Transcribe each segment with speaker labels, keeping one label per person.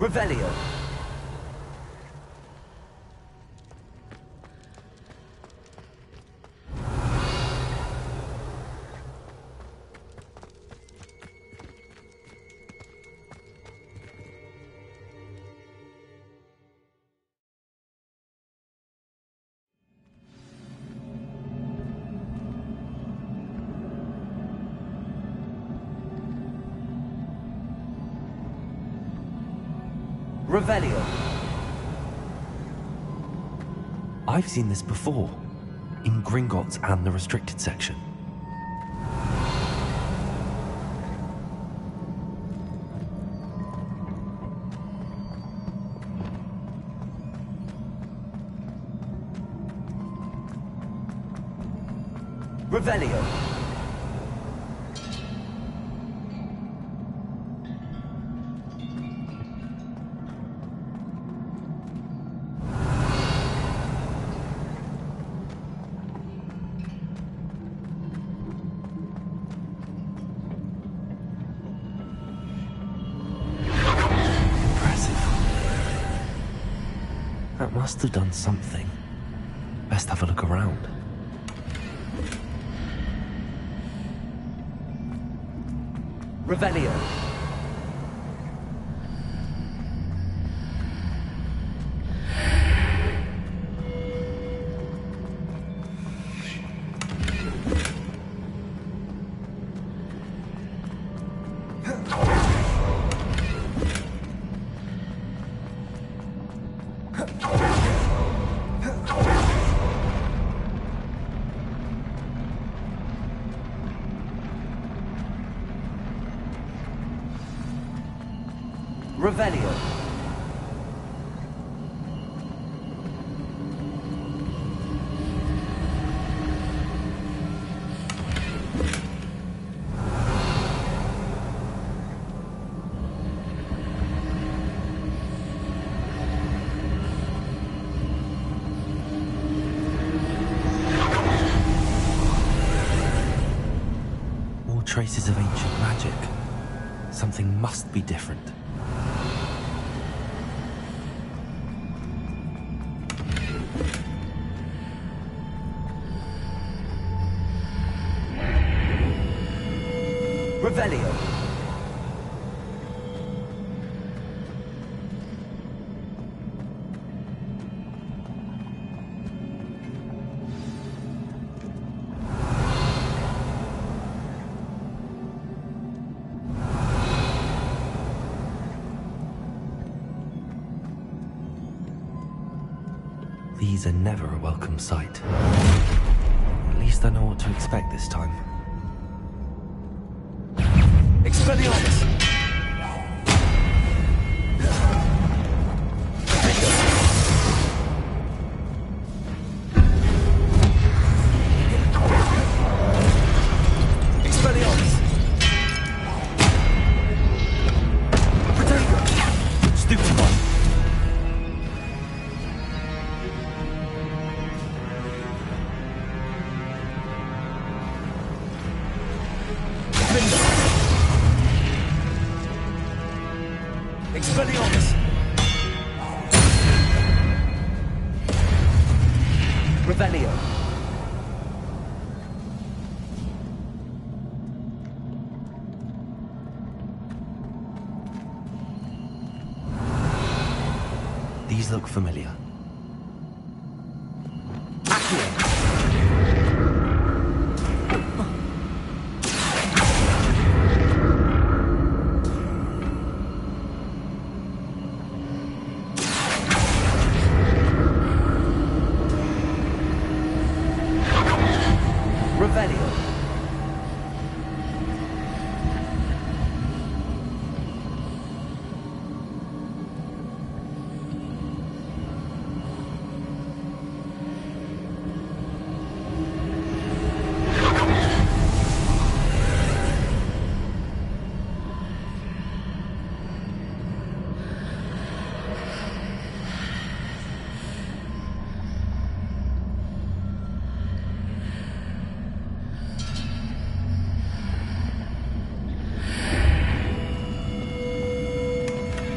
Speaker 1: Revelio. Revelio.
Speaker 2: I've seen this before, in Gringotts and the restricted section.
Speaker 1: Revelio.
Speaker 2: That must have done something. Best have a look around.
Speaker 1: Revelio. Revelio.
Speaker 2: More traces of ancient magic. Something must be different.
Speaker 1: Revelio.
Speaker 2: These are never a welcome sight. At least I know what to expect this time.
Speaker 1: Expelliarmus! Expelliarmus! Protego! Stupid one! Expelliarmus! Revelio.
Speaker 2: These look familiar.
Speaker 1: Accio. Revelio.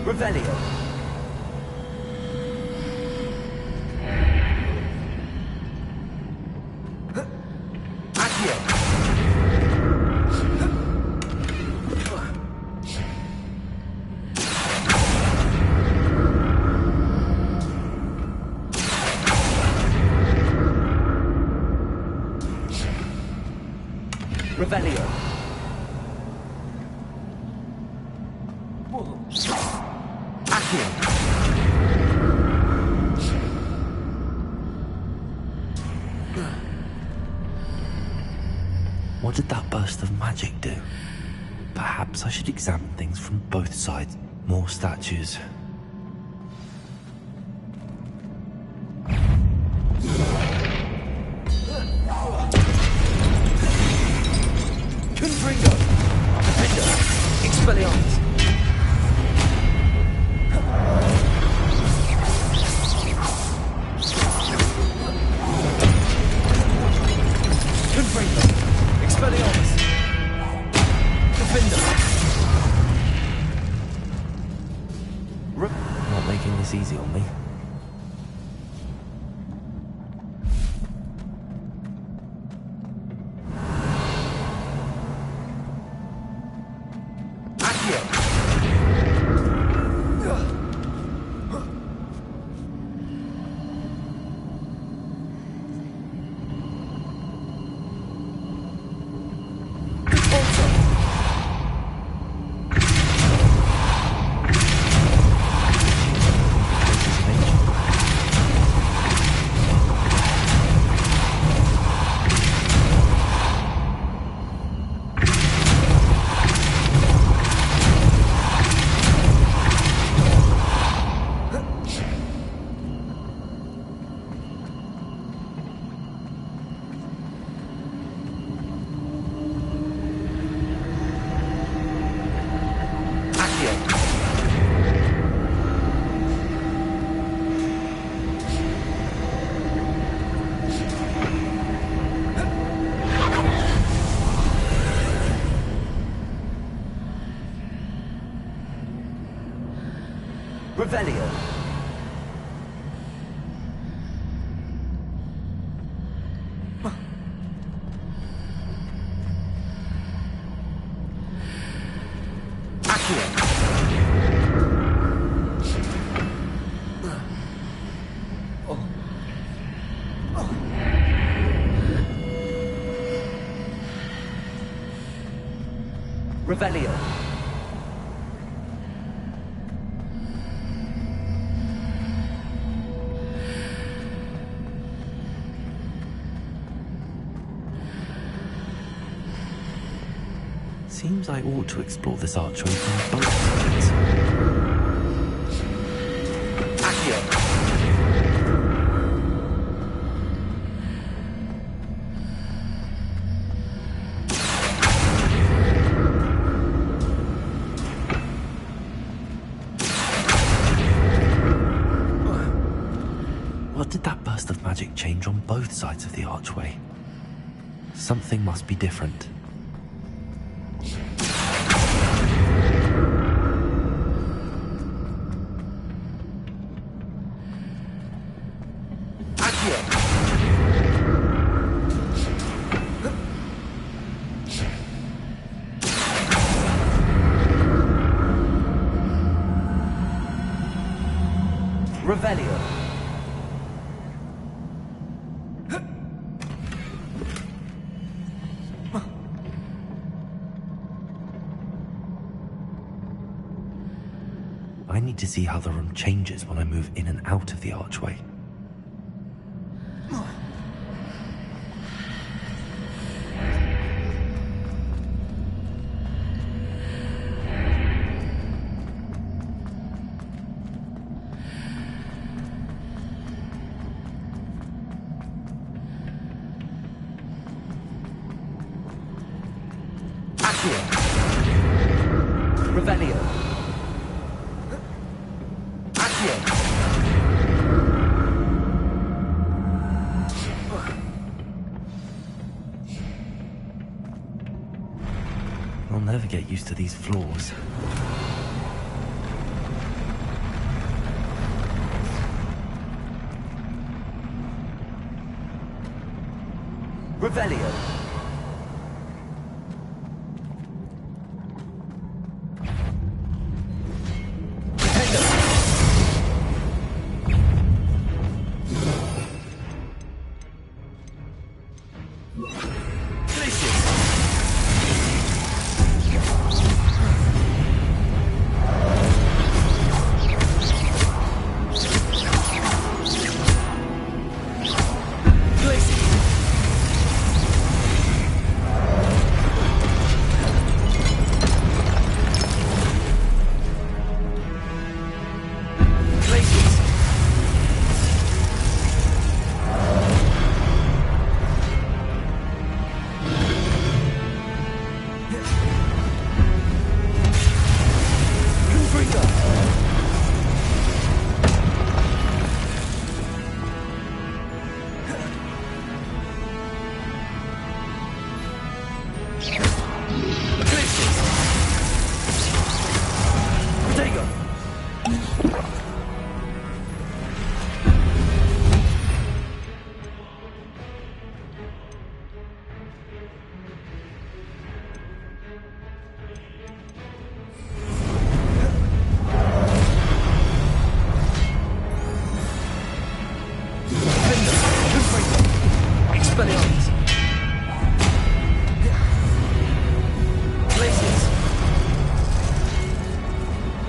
Speaker 1: Revelio. Accio. Revelio. Accio.
Speaker 2: What did that burst of magic do? Perhaps I should examine things from both sides. More statues.
Speaker 1: Confringo. Defender. Expelliarmus. Confringo. Expelliarmus. Defender.
Speaker 2: Not making this easy on me.
Speaker 1: Accio. Revelio. Accio. Revelio.
Speaker 2: Seems I ought to explore this archway from both sides.
Speaker 1: Accio.
Speaker 2: What did that burst of magic change on both sides of the archway? Something must be different.
Speaker 1: Revelio.
Speaker 2: I need to see how the room changes when I move in and out of the archway.
Speaker 1: Accio. Revelio. Accio.
Speaker 2: I'll never get used to these floors.
Speaker 1: Revelio.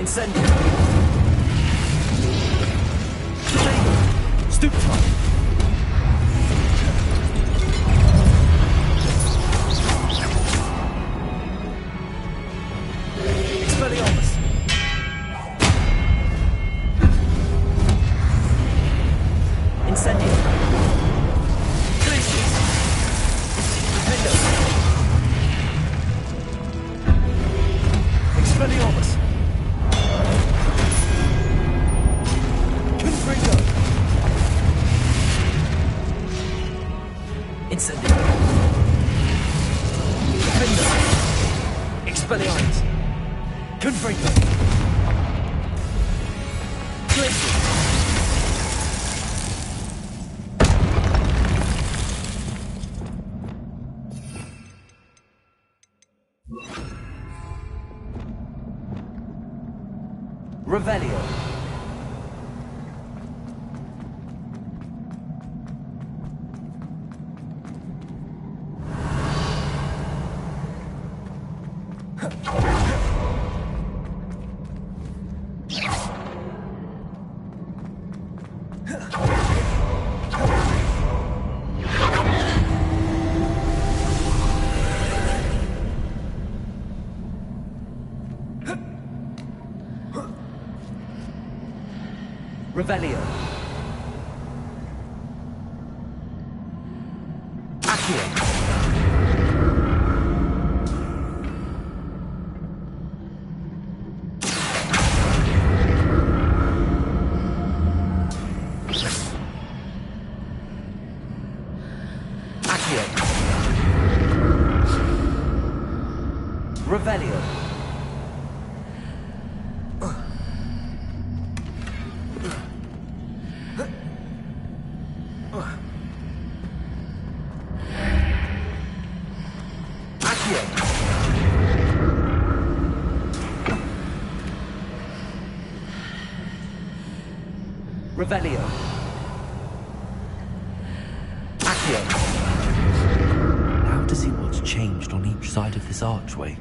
Speaker 1: Incendio. Stoop top. Expelliarmus. Incendio. Glacius. Stupendo. Expelliarmus. Incendio. Defender. Expelliarmus. Confringo. Glacius. Revelio. Revelio. Accio. Accio. Revelio. Revelio. Accio.
Speaker 2: Now to see what's changed on each side of this archway.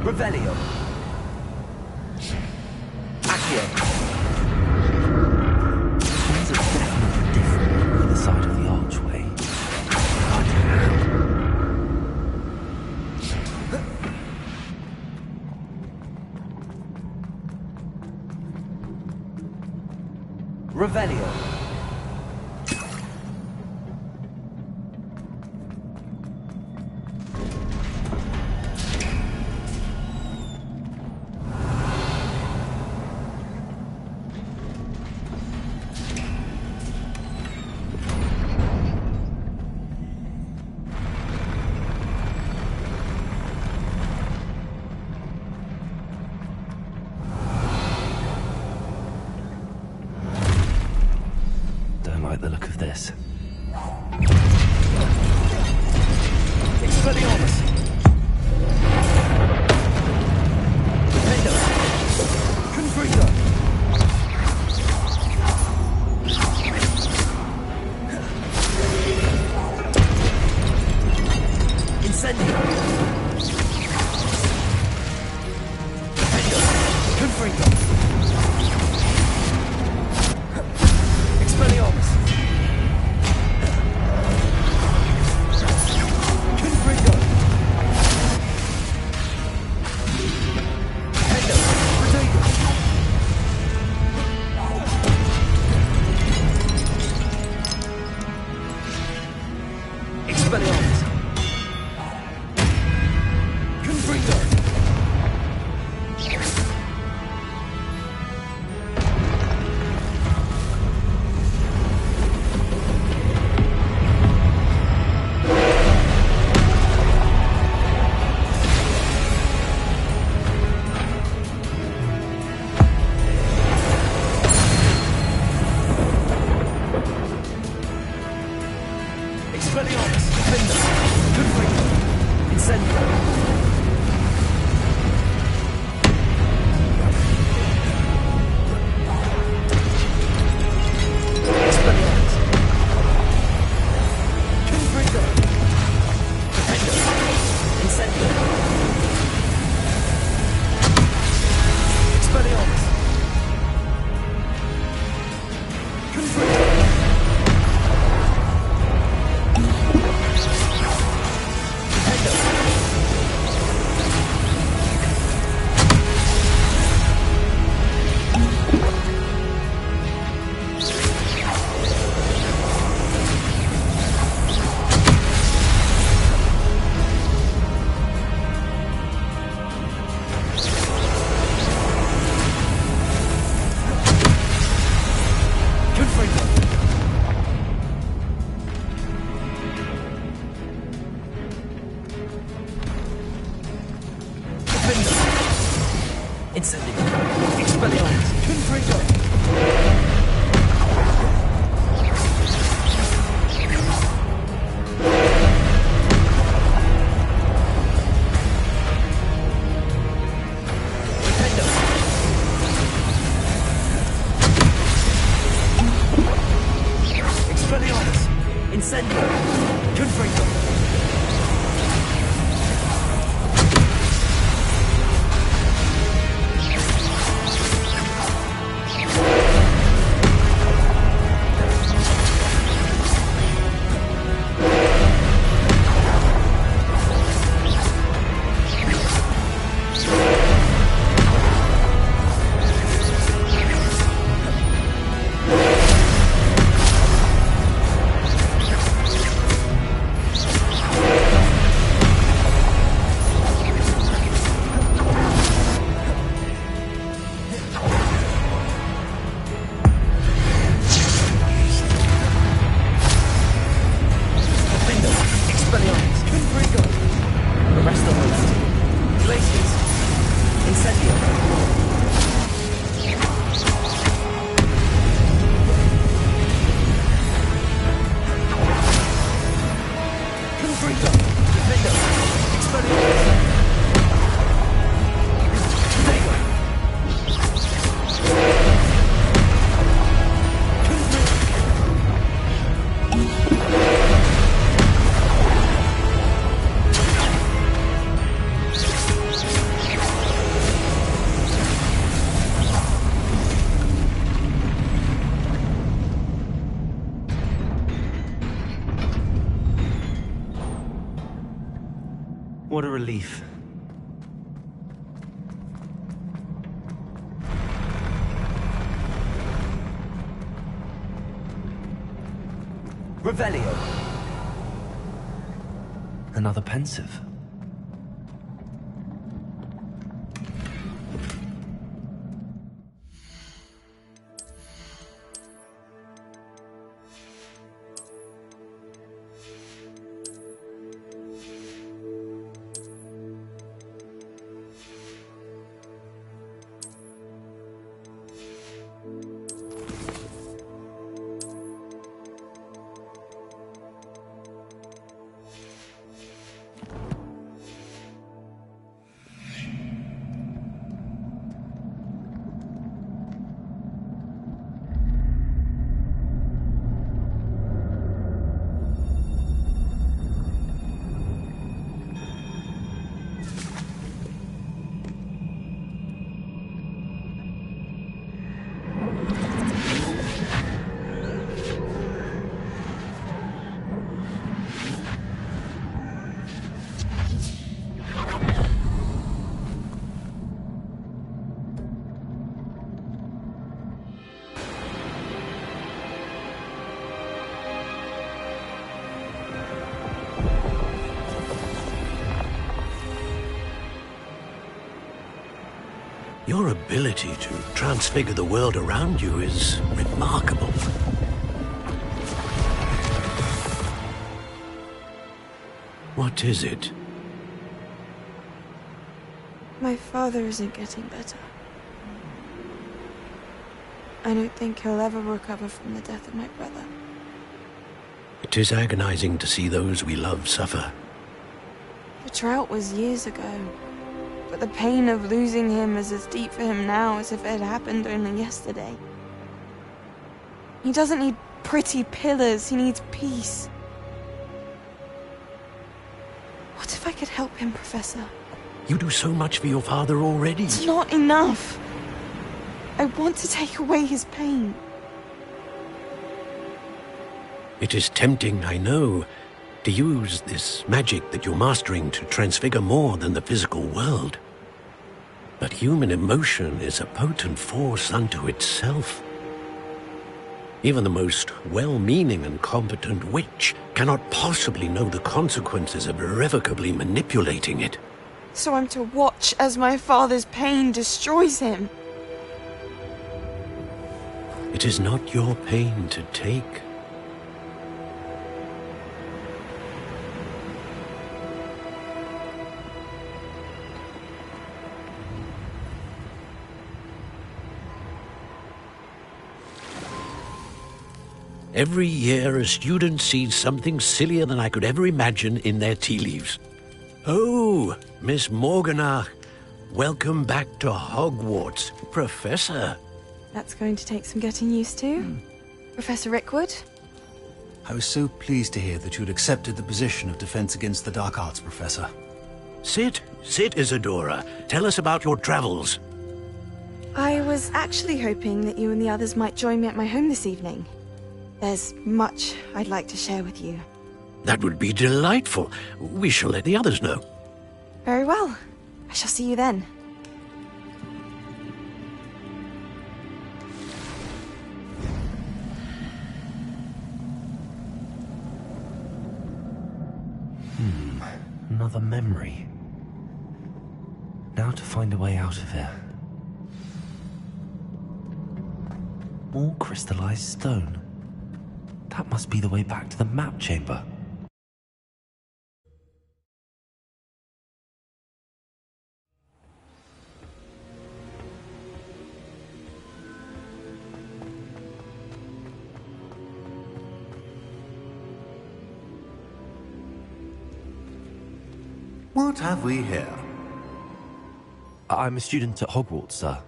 Speaker 1: Revelio. Accio.
Speaker 2: Things are definitely different on either side of the archway. But how?
Speaker 1: Revelio.
Speaker 2: like the look of this.
Speaker 1: Expelliarmus! Defender! Confringo! Incendio! Defender! Confringo! Expelliarmus! Confringo! Defender! Protego! Expelliarmus! Confringo! Expelliarmus! Defender! Confringo! Incendio! Expelliarmus! Confringo! Defender! Incendio! Expelliarmus! Confringo! Confringo! Defender! Incendio! Expelliarmus! Confringo! Defender! Expelliarmus! Incendio! Confringo! Defender! Expelliarmus! Confringo! Arresto host! Glaciers! Incendio! Confringo! Defender! Expelliarmus! Protego!
Speaker 2: What a relief.
Speaker 1: Revelio!
Speaker 2: Another pensive.
Speaker 3: Your ability to transfigure the world around you is remarkable. What is it?
Speaker 4: My father isn't getting better. I don't think he'll ever recover from the death of my brother.
Speaker 3: It is agonizing to see those we love suffer.
Speaker 4: The drought was years ago, but the pain of losing him is as deep for him now as if it had happened only yesterday. He doesn't need pretty pillars, he needs peace. What if I could help him, Professor?
Speaker 3: You do so much for your father already.
Speaker 4: It's not enough. I want to take away his pain.
Speaker 3: It is tempting, I know, to use this magic that you're mastering to transfigure more than the physical world. But human emotion is a potent force unto itself. Even the most well-meaning and competent witch cannot possibly know the consequences of irrevocably manipulating it.
Speaker 4: So I'm to watch as my father's pain destroys him.
Speaker 3: It is not your pain to take. Every year, a student sees something sillier than I could ever imagine in their tea leaves. Oh, Miss Morganach, welcome back to Hogwarts, Professor.
Speaker 4: That's going to take some getting used to. Professor Rickwood?
Speaker 5: I was so pleased to hear that you'd accepted the position of Defense Against the Dark Arts, Professor.
Speaker 3: Sit, Isadora. Tell us about your travels.
Speaker 4: I was actually hoping that you and the others might join me at my home this evening. There's much I'd like to share with you.
Speaker 3: That would be delightful. We shall let the others know.
Speaker 4: Very well. I shall see you then.
Speaker 2: Another memory. Now to find a way out of here. More crystallized stone. That must be the way back to the map chamber.
Speaker 6: What have we here?
Speaker 2: I'm a student at Hogwarts, sir.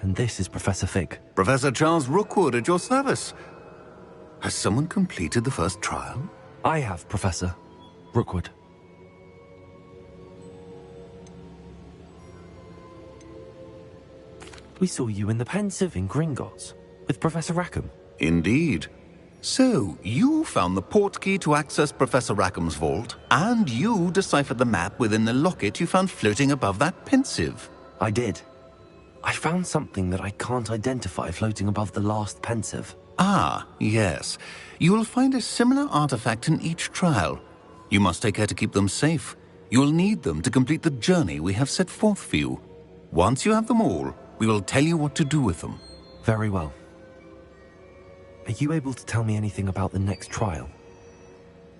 Speaker 2: And this is Professor Fig.
Speaker 6: Professor Charles Rookwood at your service. Has someone completed the first trial?
Speaker 2: I have, Professor Rookwood. We saw you in the Pensive in Gringotts with Professor Rackham.
Speaker 6: Indeed. So, you found the portkey to access Professor Rackham's vault, and you deciphered the map within the locket you found floating above that Pensive.
Speaker 2: I did. I found something that I can't identify floating above the last Pensive.
Speaker 6: Ah, yes. You will find a similar artifact in each trial. You must take care to keep them safe. You will need them to complete the journey we have set forth for you. Once you have them all, we will tell you what to do with them.
Speaker 2: Very well. Are you able to tell me anything about the next trial?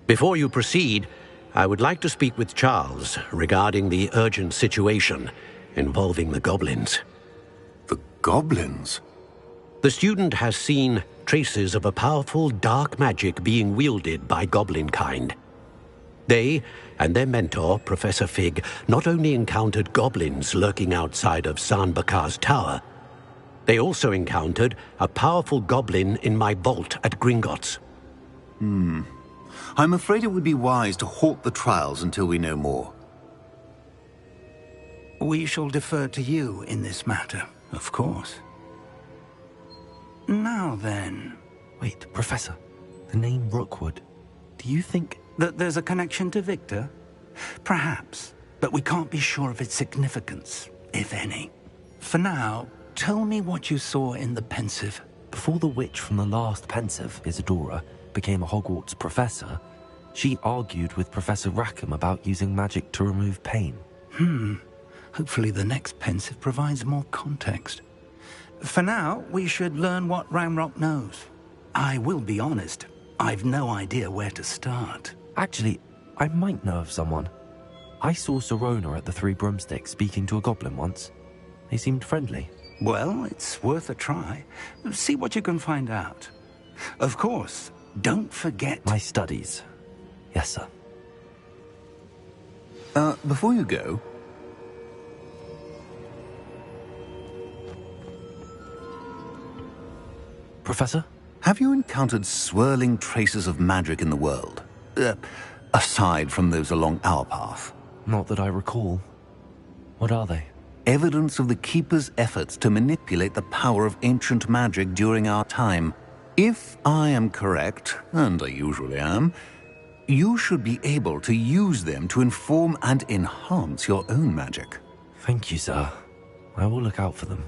Speaker 3: Before you proceed, I would like to speak with Charles regarding the urgent situation involving the goblins.
Speaker 6: The goblins?
Speaker 3: The student has seen traces of a powerful dark magic being wielded by goblin kind. They and their mentor, Professor Fig, not only encountered goblins lurking outside of San Bakar's tower, they also encountered a powerful goblin in my vault at Gringotts.
Speaker 6: I'm afraid it would be wise to halt the trials until we know more.
Speaker 7: We shall defer to you in this matter.
Speaker 6: Of course.
Speaker 7: Now then...
Speaker 2: Wait, Professor. The name Rookwood. Do you think...
Speaker 7: that there's a connection to Victor? Perhaps, but we can't be sure of its significance, if any. For now, tell me what you saw in the Pensive.
Speaker 2: Before the witch from the last Pensive, Isadora, became a Hogwarts professor, she argued with Professor Rackham about using magic to remove pain.
Speaker 7: Hopefully the next pensive provides more context. For now, we should learn what Ramrock knows. I will be honest, I've no idea where to start.
Speaker 2: Actually, I might know of someone. I saw Sirona at the Three Broomsticks speaking to a goblin once. They seemed friendly.
Speaker 7: Well, it's worth a try. See what you can find out. Of course, don't forget...
Speaker 2: My studies. Yes, sir.
Speaker 6: Before you go...
Speaker 2: Professor?
Speaker 6: Have you encountered swirling traces of magic in the world? Aside from those along our path?
Speaker 2: Not that I recall. What are they?
Speaker 6: Evidence of the Keeper's efforts to manipulate the power of ancient magic during our time. If I am correct, and I usually am, you should be able to use them to inform and enhance your own magic.
Speaker 2: Thank you, sir. I will look out for them.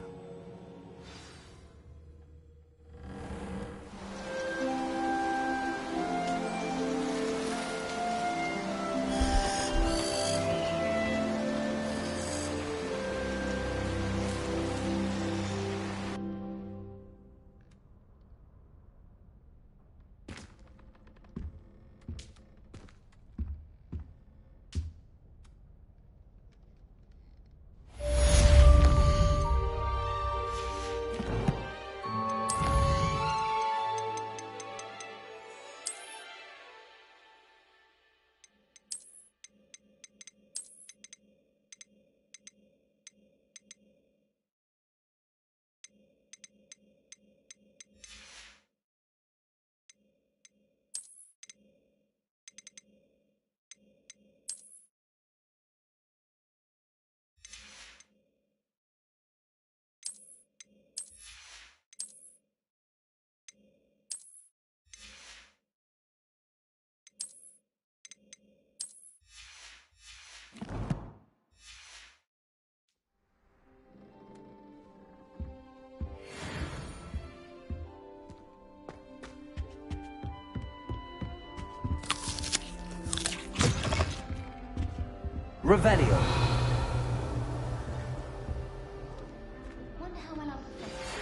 Speaker 1: Revelio.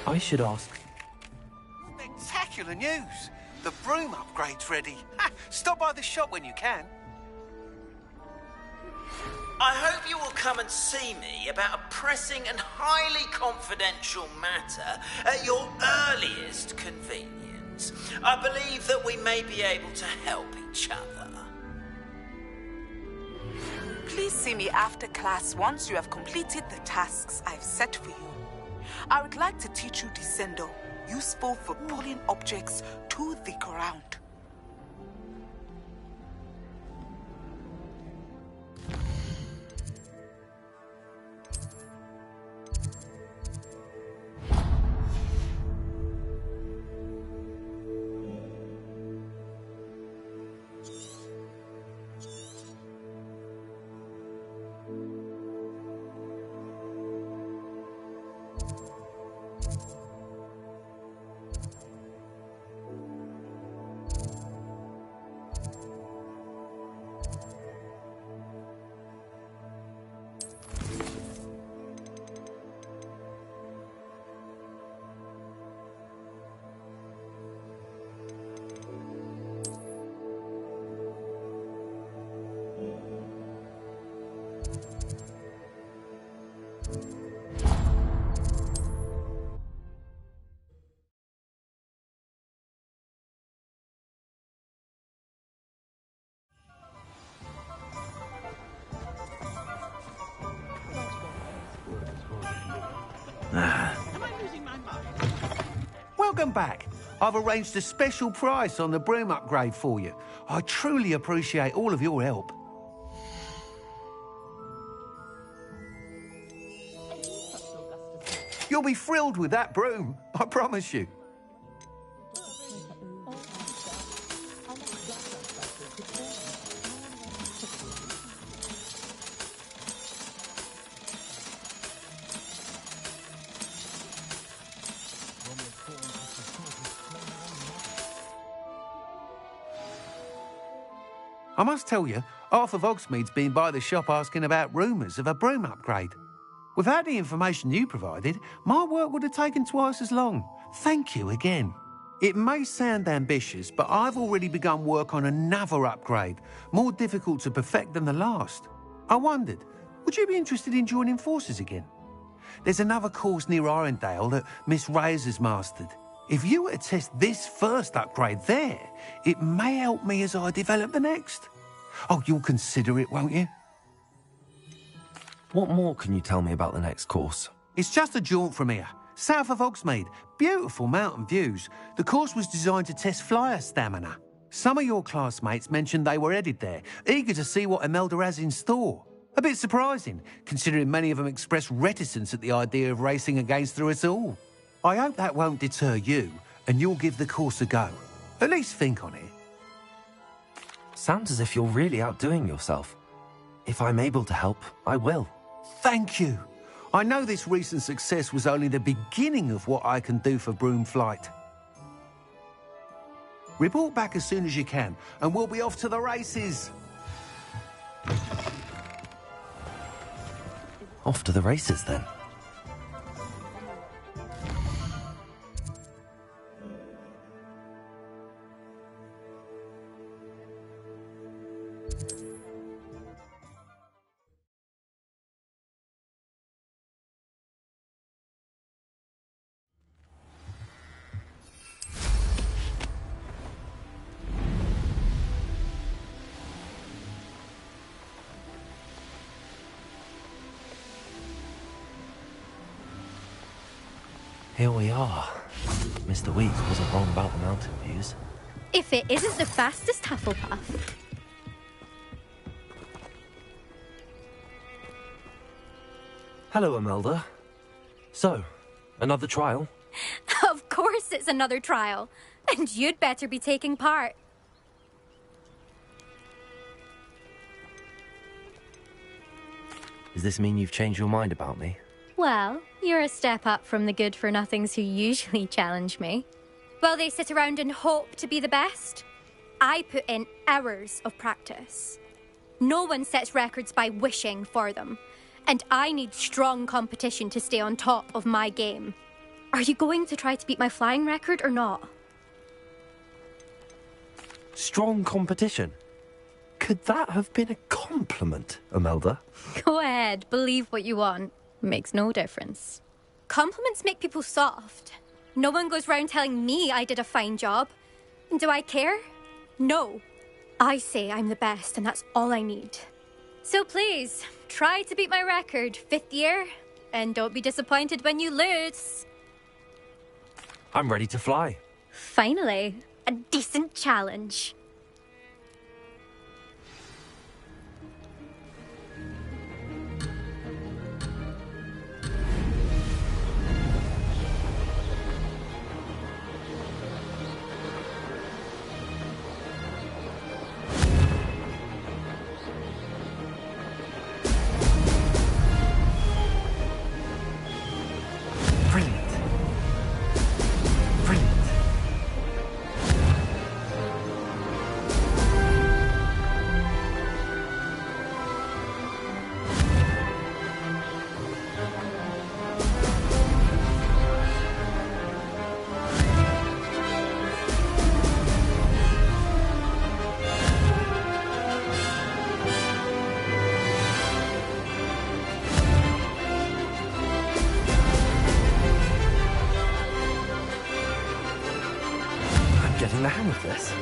Speaker 2: I should ask.
Speaker 8: Spectacular news! The broom upgrade's ready. Ha! Stop by the shop when you can.
Speaker 9: I hope you will come and see me about a pressing and highly confidential matter at your earliest convenience. I believe that we may be able to help each other.
Speaker 10: Please see me after class once you have completed the tasks I've set for you. I would like to teach you Descendo, useful for pulling objects to the ground.
Speaker 8: Welcome back. I've arranged a special price on the broom upgrade for you. I truly appreciate all of your help. You'll be thrilled with that broom, I promise you. I must tell you, half of Hogsmeade's been by the shop asking about rumours of a broom upgrade. Without the information you provided, my work would have taken twice as long. Thank you again. It may sound ambitious, but I've already begun work on another upgrade, more difficult to perfect than the last. I wondered, would you be interested in joining forces again? There's another course near Irondale that Miss Reyes has mastered. If you were to test this first upgrade there, it may help me as I develop the next. Oh, you'll consider it, won't you?
Speaker 2: What more can you tell me about the next course?
Speaker 8: It's just a jaunt from here, south of Hogsmeade. Beautiful mountain views. The course was designed to test flyer stamina. Some of your classmates mentioned they were headed there, eager to see what Imelda has in store. A bit surprising, considering many of them expressed reticence at the idea of racing against her at all. I hope that won't deter you, and you'll give the course a go. At least think on it.
Speaker 2: Sounds as if you're really outdoing yourself. If I'm able to help, I will.
Speaker 8: Thank you. I know this recent success was only the beginning of what I can do for Broomflight. Report back as soon as you can, and we'll be off to the races.
Speaker 2: Off to the races, then. Here we are. Mr. Weeks wasn't wrong about the mountain views.
Speaker 11: If it isn't the fastest Hufflepuff.
Speaker 2: Hello, Imelda. So, another trial?
Speaker 11: Of course it's another trial. And you'd better be taking part.
Speaker 2: Does this mean you've changed your mind about me?
Speaker 11: Well, you're a step up from the good-for-nothings who usually challenge me. While they sit around and hope to be the best, I put in hours of practice. No one sets records by wishing for them, and I need strong competition to stay on top of my game. Are you going to try to beat my flying record or not?
Speaker 2: Strong competition? Could that have been a compliment, Imelda?
Speaker 11: Go ahead, believe what you want. Makes no difference. Compliments make people soft. No one goes round telling me I did a fine job. And do I care? No. I say I'm the best, and that's all I need. So please, try to beat my record, 5th year, and don't be disappointed when you lose.
Speaker 2: I'm ready to fly.
Speaker 11: Finally, a decent challenge.
Speaker 2: Getting the hang of this.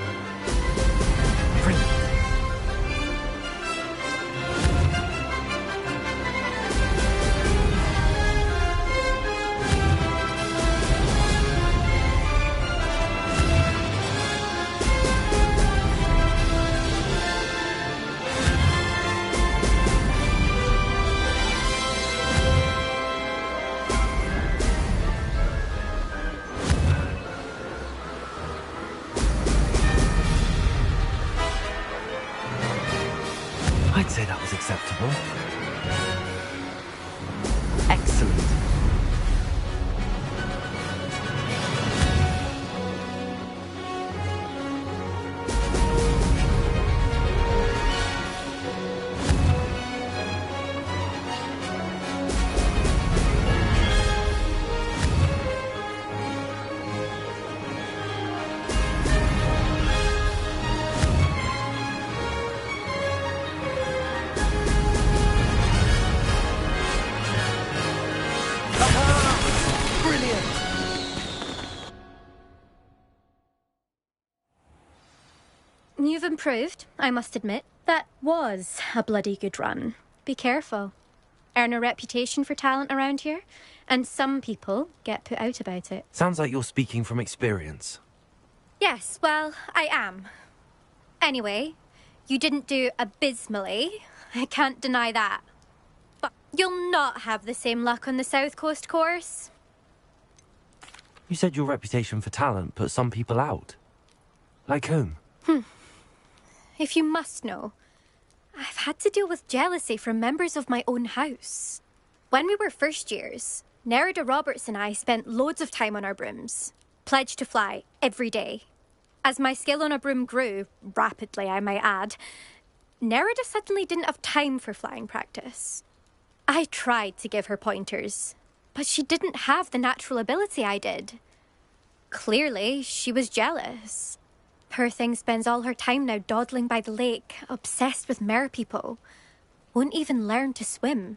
Speaker 2: I'd say that was acceptable. Excellent.
Speaker 11: you've improved, I must admit. That was a bloody good run. Be careful. Earn a reputation for talent around here, and some people get put out about it.
Speaker 2: Sounds like you're speaking from experience.
Speaker 11: Yes, well, I am. Anyway, you didn't do abysmally. I can't deny that. But you'll not have the same luck on the South Coast course.
Speaker 2: You said your reputation for talent put some people out. Like whom?
Speaker 11: If you must know, I've had to deal with jealousy from members of my own house. When we were first years, Nerida Roberts and I spent loads of time on our brooms, pledged to fly every day. As my skill on a broom grew, rapidly I might add, Nerida suddenly didn't have time for flying practice. I tried to give her pointers, but she didn't have the natural ability I did. Clearly, she was jealous. Poor thing spends all her time now dawdling by the lake, obsessed with merpeople. Won't even learn to swim.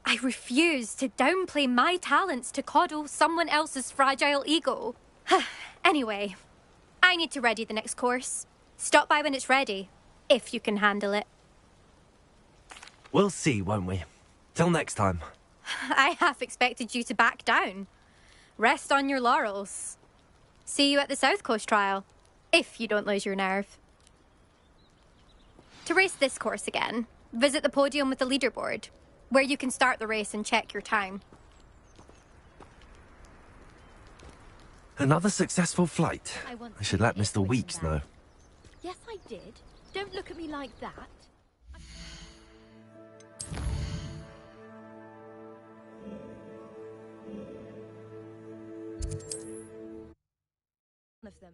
Speaker 11: I refuse to downplay my talents to coddle someone else's fragile ego. Anyway, I need to ready the next course. Stop by when it's ready, if you can handle it.
Speaker 2: We'll see, won't we? Till next time.
Speaker 11: I half expected you to back down. Rest on your laurels. See you at the South Coast trial, if you don't lose your nerve. To race this course again, visit the podium with the leaderboard, where you can start the race and check your time.
Speaker 2: Another successful flight. I should let Mr. Weeks know.
Speaker 12: Yes, I did. Don't look at me like that. One of them.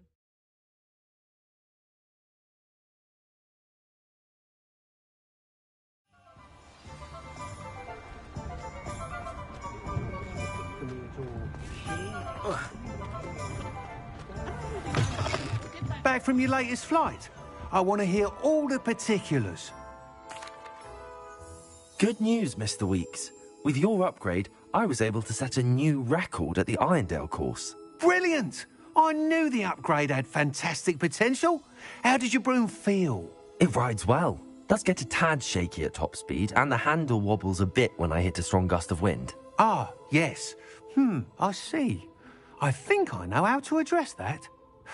Speaker 8: Back from your latest flight? I want to hear all the particulars.
Speaker 2: Good news, Mr. Weeks. With your upgrade, I was able to set a new record at the Irondale course.
Speaker 8: Brilliant! I knew the upgrade had fantastic potential. How did your broom feel?
Speaker 2: It rides well. Does get a tad shaky at top speed, and the handle wobbles a bit when I hit a strong gust of wind.
Speaker 8: Ah, yes. I see. I think I know how to address that.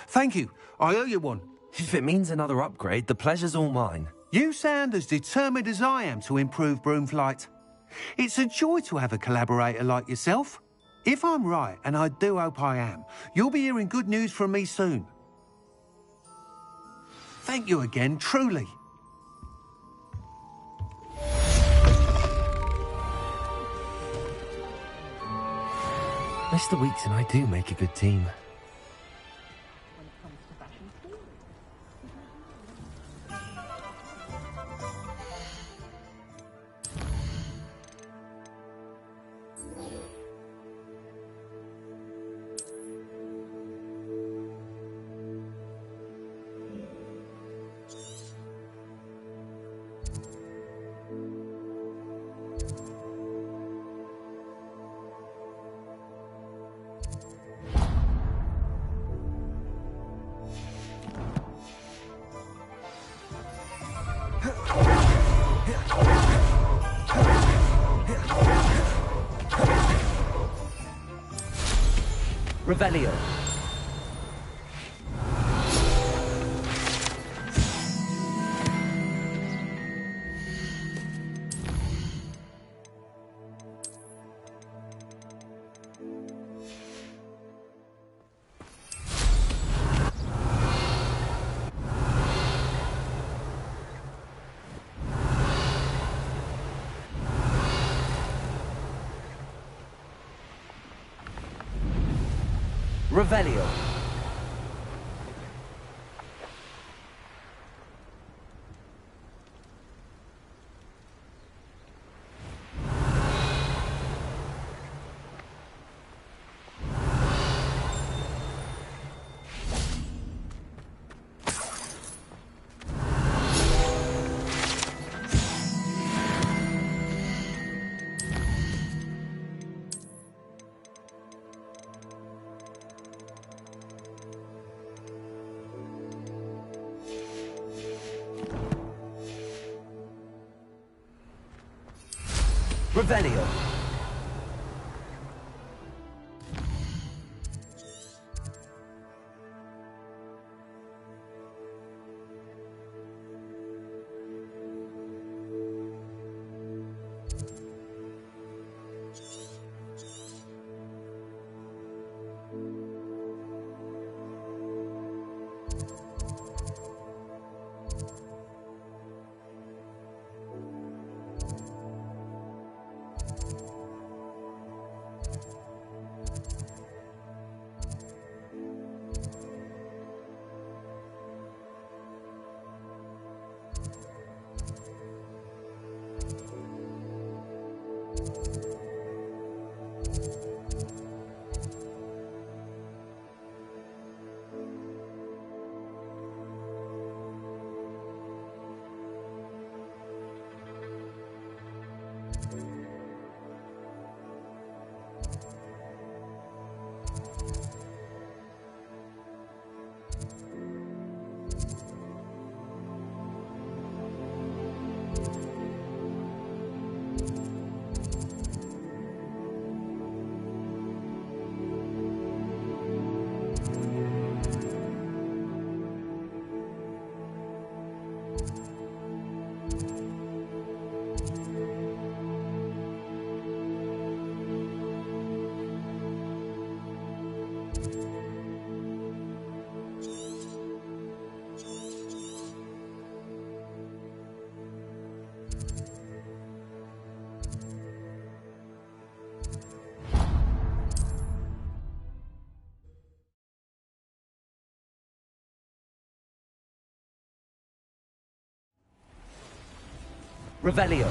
Speaker 8: Thank you. I owe you one.
Speaker 2: If it means another upgrade, the pleasure's all mine.
Speaker 8: You sound as determined as I am to improve broom flight. It's a joy to have a collaborator like yourself. If I'm right, and I do hope I am, you'll be hearing good news from me soon. Thank you again, truly.
Speaker 2: Mr. Weeks and I do make a good team. Revelio. Revelio.
Speaker 1: Revelio. Revelio.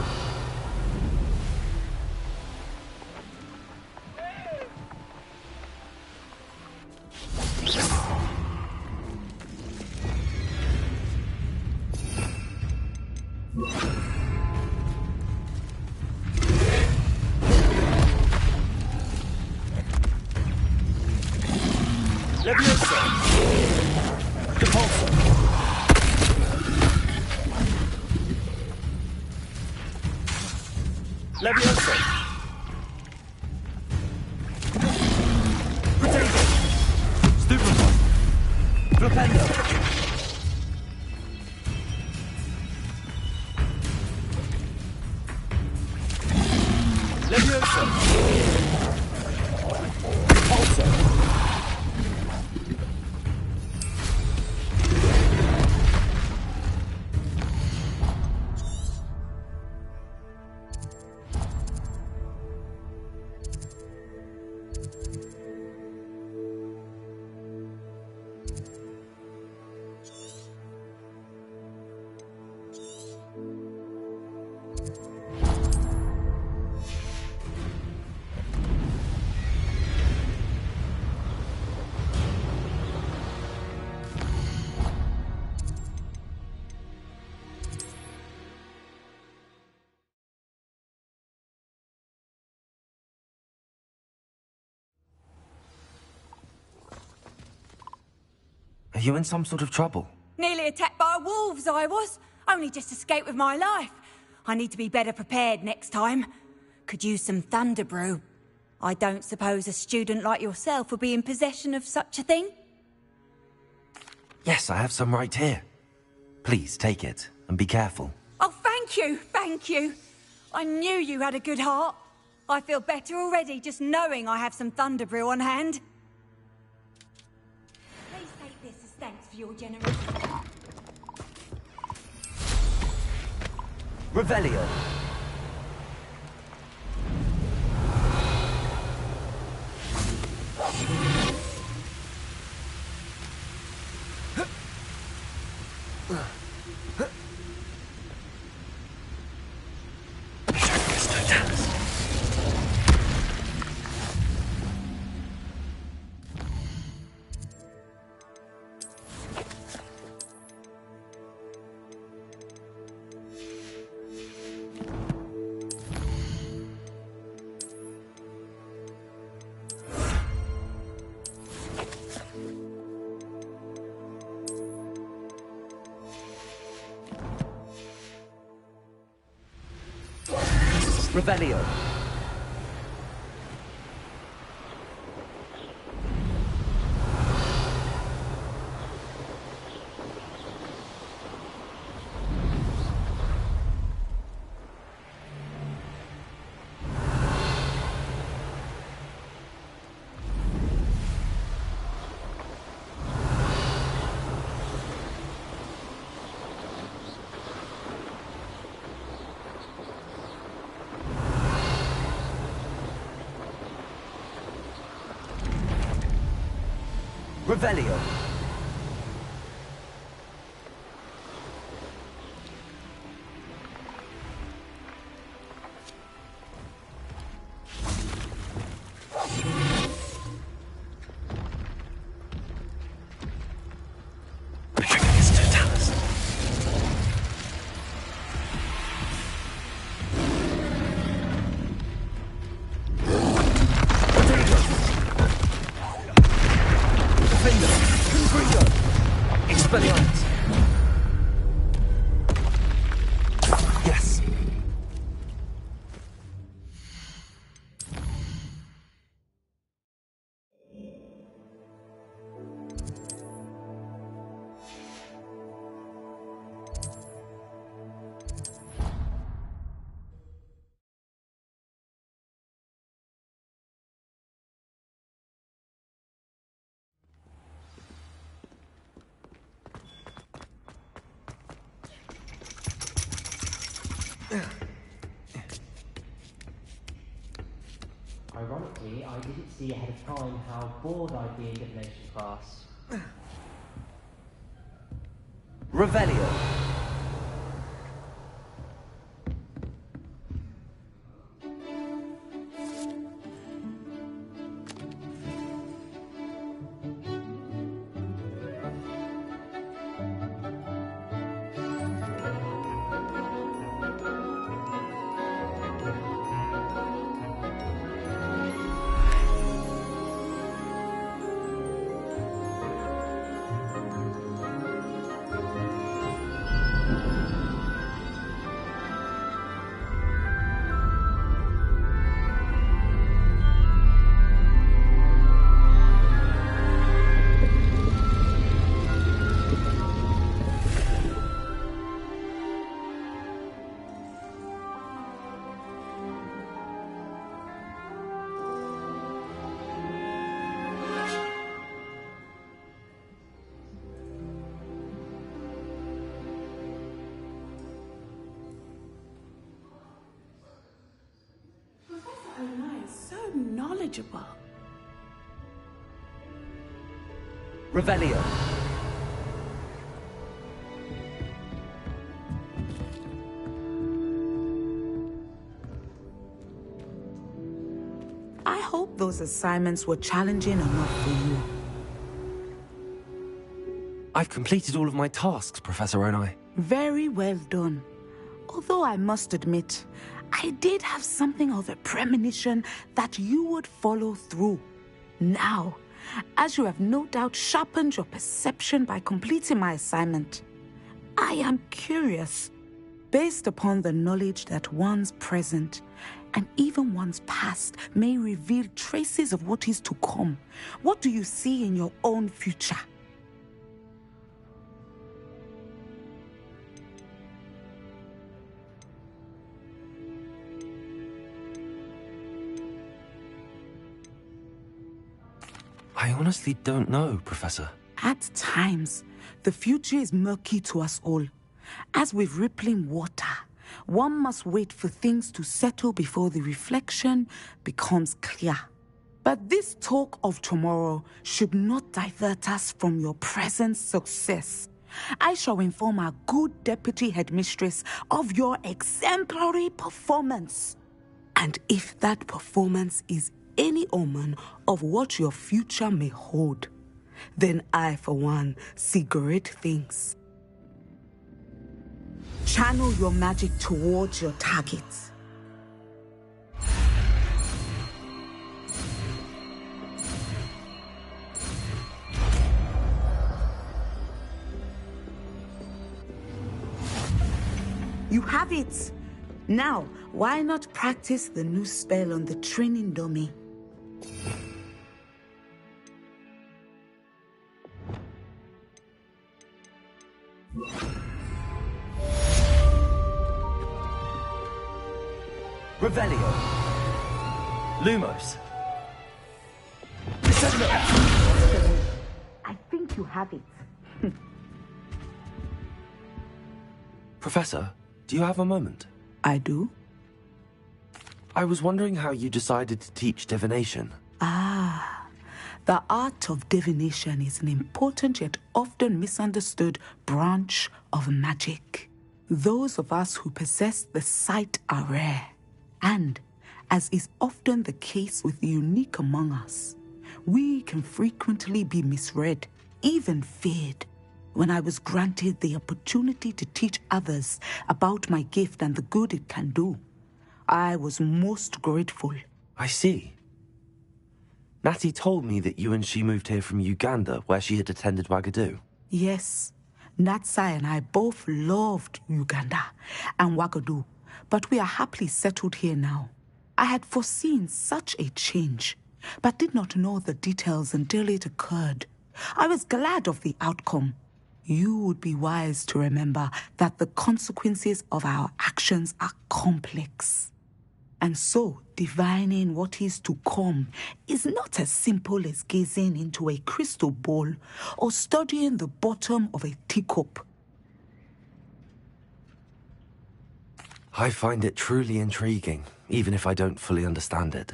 Speaker 1: Levioso. Depulso. Levioso. Potato. Stupefy. Flipendo. Levioso. Repulso.
Speaker 2: Are you in some sort of trouble?
Speaker 13: Nearly attacked by wolves, I was. Only just escaped with my life. I need to be better prepared next time. Could use some thunder brew. I don't suppose a student like yourself would be in possession of such a thing?
Speaker 2: Yes, I have some right here. Please take it, and be careful.
Speaker 13: Oh, thank you, thank you. I knew you had a good heart. I feel better already just knowing I have some thunder brew on hand. Please take this as thanks for your generosity.
Speaker 1: Revelio. Revelio. Revelio. Yes.
Speaker 14: Ironically, I didn't see ahead of time how bored I'd be in divination class.
Speaker 1: Revelio.
Speaker 10: Knowledgeable.
Speaker 1: Revelio.
Speaker 10: I hope those assignments were challenging enough for you.
Speaker 2: I've completed all of my tasks, Professor Onai.
Speaker 10: Very well done. Although I must admit, I did have something of a premonition that you would follow through. Now, as you have no doubt sharpened your perception by completing my assignment, I am curious, based upon the knowledge that one's present and even one's past may reveal traces of what is to come. What do you see in your own future?
Speaker 2: I honestly don't know, Professor.
Speaker 10: At times, the future is murky to us all. As with rippling water, one must wait for things to settle before the reflection becomes clear. But this talk of tomorrow should not divert us from your present success. I shall inform our good deputy headmistress of your exemplary performance. And if that performance is any omen of what your future may hold, then I, for one, see great things. Channel your magic towards your targets. You have it.
Speaker 15: Now, why not practice the new spell on the training dummy?
Speaker 1: Revelio. Lumos.
Speaker 15: I think you have it.
Speaker 2: Professor, do you have a moment?
Speaker 15: I do.
Speaker 2: I was wondering how you decided to teach divination.
Speaker 15: Ah, the art of divination is an important yet often misunderstood branch of magic. Those of us who possess the sight are rare, and, as is often the case with the unique among us, we can frequently be misread, even feared. When I was granted the opportunity to teach others about my gift and the good it can do, I was most grateful.
Speaker 2: I see. Natty told me that you and she moved here from Uganda, where she had attended Wagadu.
Speaker 15: Yes, Natsai and I both loved Uganda and Wagadu, but we are happily settled here now. I had foreseen such a change, but did not know the details until it occurred. I was glad of the outcome. You would be wise to remember that the consequences of our actions are complex. And so, divining what is to come is not as simple as gazing into a crystal ball or studying the bottom of a teacup.
Speaker 2: I find it truly intriguing, even if I don't fully understand it.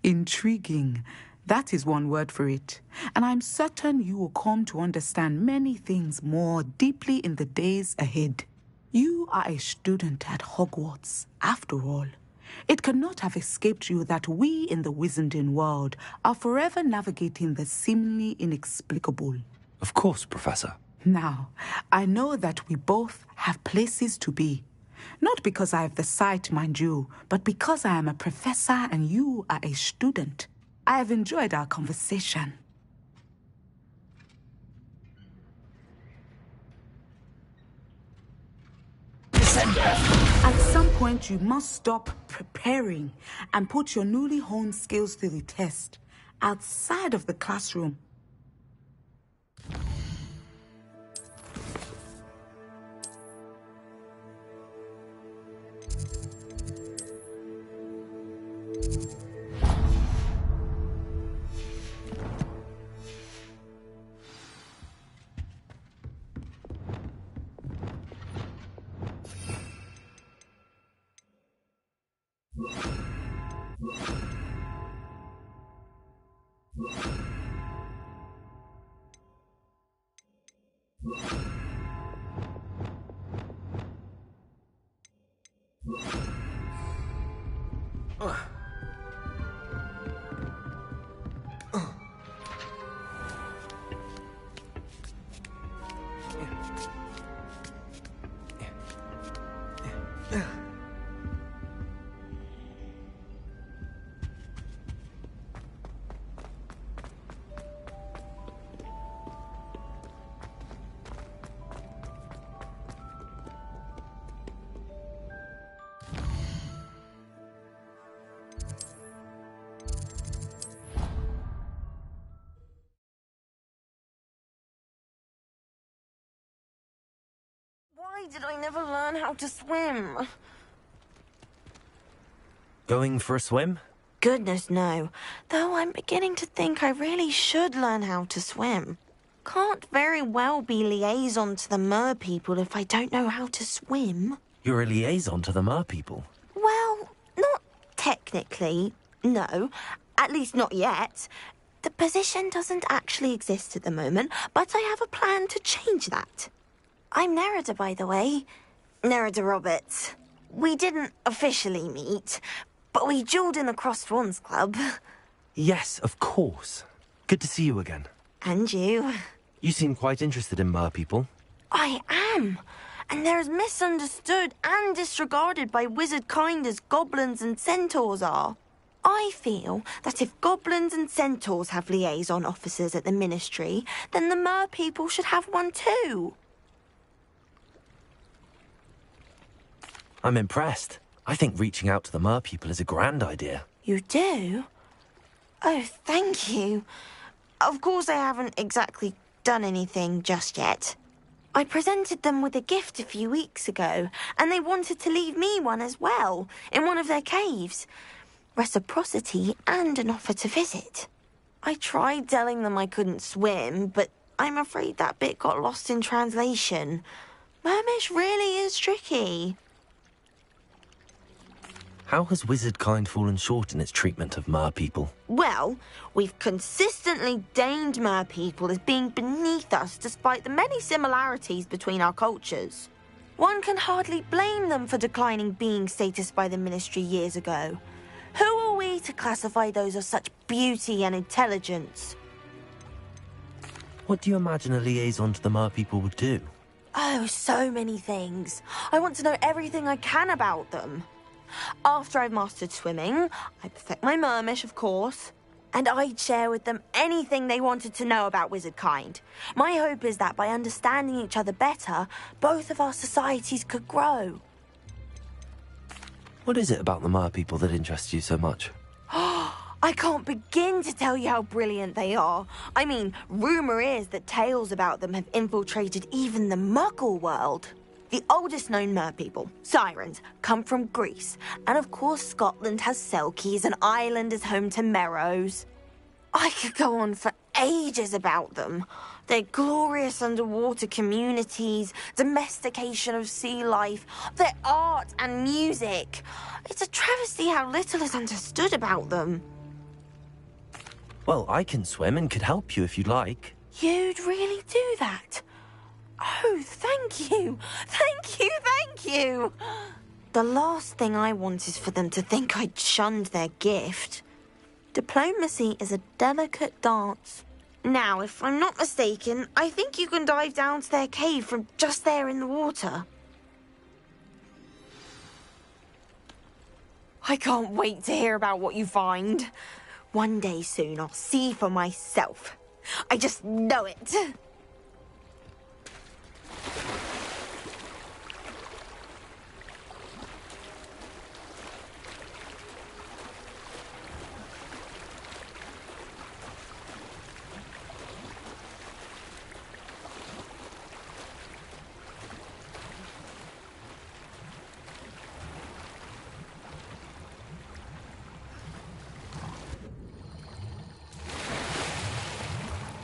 Speaker 15: Intriguing. That is one word for it. And I'm certain you will come to understand many things more deeply in the days ahead. You are a student at Hogwarts, after all. It cannot have escaped you that we in the Wizarding world are forever navigating the seemingly inexplicable.
Speaker 2: Of course, Professor.
Speaker 15: Now, I know that we both have places to be. Not because I have the sight, mind you, but because I am a professor and you are a student. I have enjoyed our conversation. At some point, you must stop preparing and put your newly honed skills to the test outside of the classroom.
Speaker 4: Why did I never learn how to swim?
Speaker 2: Going for a swim?
Speaker 4: Goodness, no. Though I'm beginning to think I really should learn how to swim. Can't very well be liaison to the mer people if I don't know how to swim.
Speaker 2: You're a liaison to the mer people.
Speaker 4: Well, not technically, no. At least not yet. The position doesn't actually exist at the moment, but I have a plan to change that. I'm Nerida, by the way. Nerida Roberts. We didn't officially meet, but we duelled in the Crossed Swans Club.
Speaker 2: Yes, of course. Good to see you again.
Speaker 4: And you.
Speaker 2: You seem quite interested in mer people.
Speaker 4: I am. And they're as misunderstood and disregarded by wizard kind as goblins and centaurs are. I feel that if goblins and centaurs have liaison officers at the Ministry, then the mer people should have one too.
Speaker 2: I'm impressed. I think reaching out to the mer people is a grand idea.
Speaker 4: You do? Oh, thank you. Of course I haven't exactly done anything just yet. I presented them with a gift a few weeks ago, and they wanted to leave me one as well, in one of their caves. Reciprocity and an offer to visit. I tried telling them I couldn't swim, but I'm afraid that bit got lost in translation. Mermish really is tricky.
Speaker 2: How has wizardkind fallen short in its treatment of mer people?
Speaker 4: Well, we've consistently deemed mer people as being beneath us despite the many similarities between our cultures. One can hardly blame them for declining being status by the Ministry years ago. Who are we to classify those of such beauty and intelligence?
Speaker 2: What do you imagine a liaison to the mer people would do?
Speaker 4: Oh, so many things. I want to know everything I can about them. After I've mastered swimming, I perfect my mermish, of course, and I'd share with them anything they wanted to know about wizardkind. My hope is that by understanding each other better, both of our societies could grow.
Speaker 2: What is it about the mer people that interests you so much?
Speaker 4: I can't begin to tell you how brilliant they are. I mean, rumour is that tales about them have infiltrated even the Muggle world. The oldest known mer people, sirens, come from Greece. And of course Scotland has Selkies and Ireland is home to Merrows. I could go on for ages about them. Their glorious underwater communities, domestication of sea life, their art and music. It's a travesty how little is understood about them.
Speaker 2: Well, I can swim and could help you if you'd like.
Speaker 4: You'd really do that? Oh, thank you! Thank you, thank you! The last thing I want is for them to think I'd shunned their gift. Diplomacy is a delicate dance. Now, if I'm not mistaken, I think you can dive down to their cave from just there in the water. I can't wait to hear about what you find. One day soon, I'll see for myself. I just know it.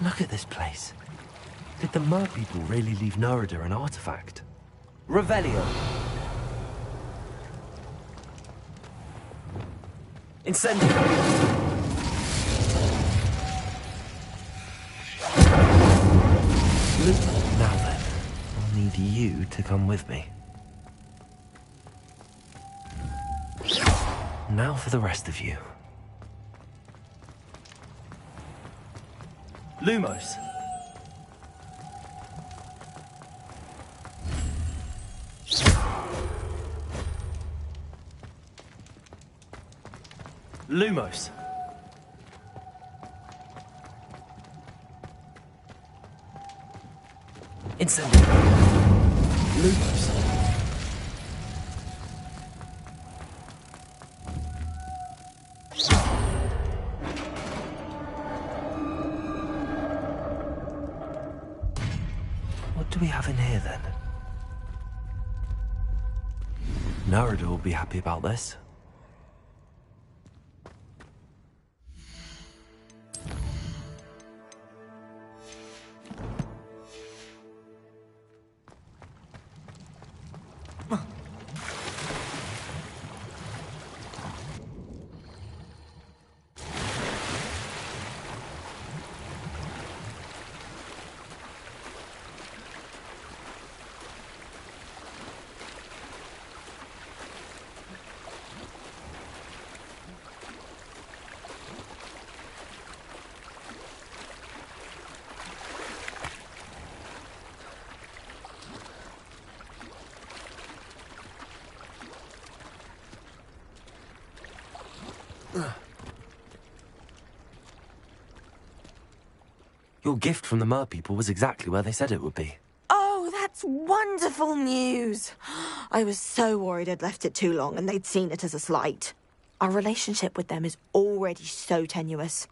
Speaker 2: Look at this place. Did the mer people really leave Nerida an artifact?
Speaker 1: Revelio. Incendio.
Speaker 2: Now then, I'll need you to come with me. Now for the rest of you.
Speaker 1: Lumos. Lumos. Incendio. Lumos.
Speaker 2: What do we have in here then? Nerida will be happy about this. Your gift from the mer people was exactly where they said it would be.
Speaker 4: Oh, That's wonderful news. I was so worried I'd left it too long and they'd seen it as a slight. Our relationship with them is already so tenuous.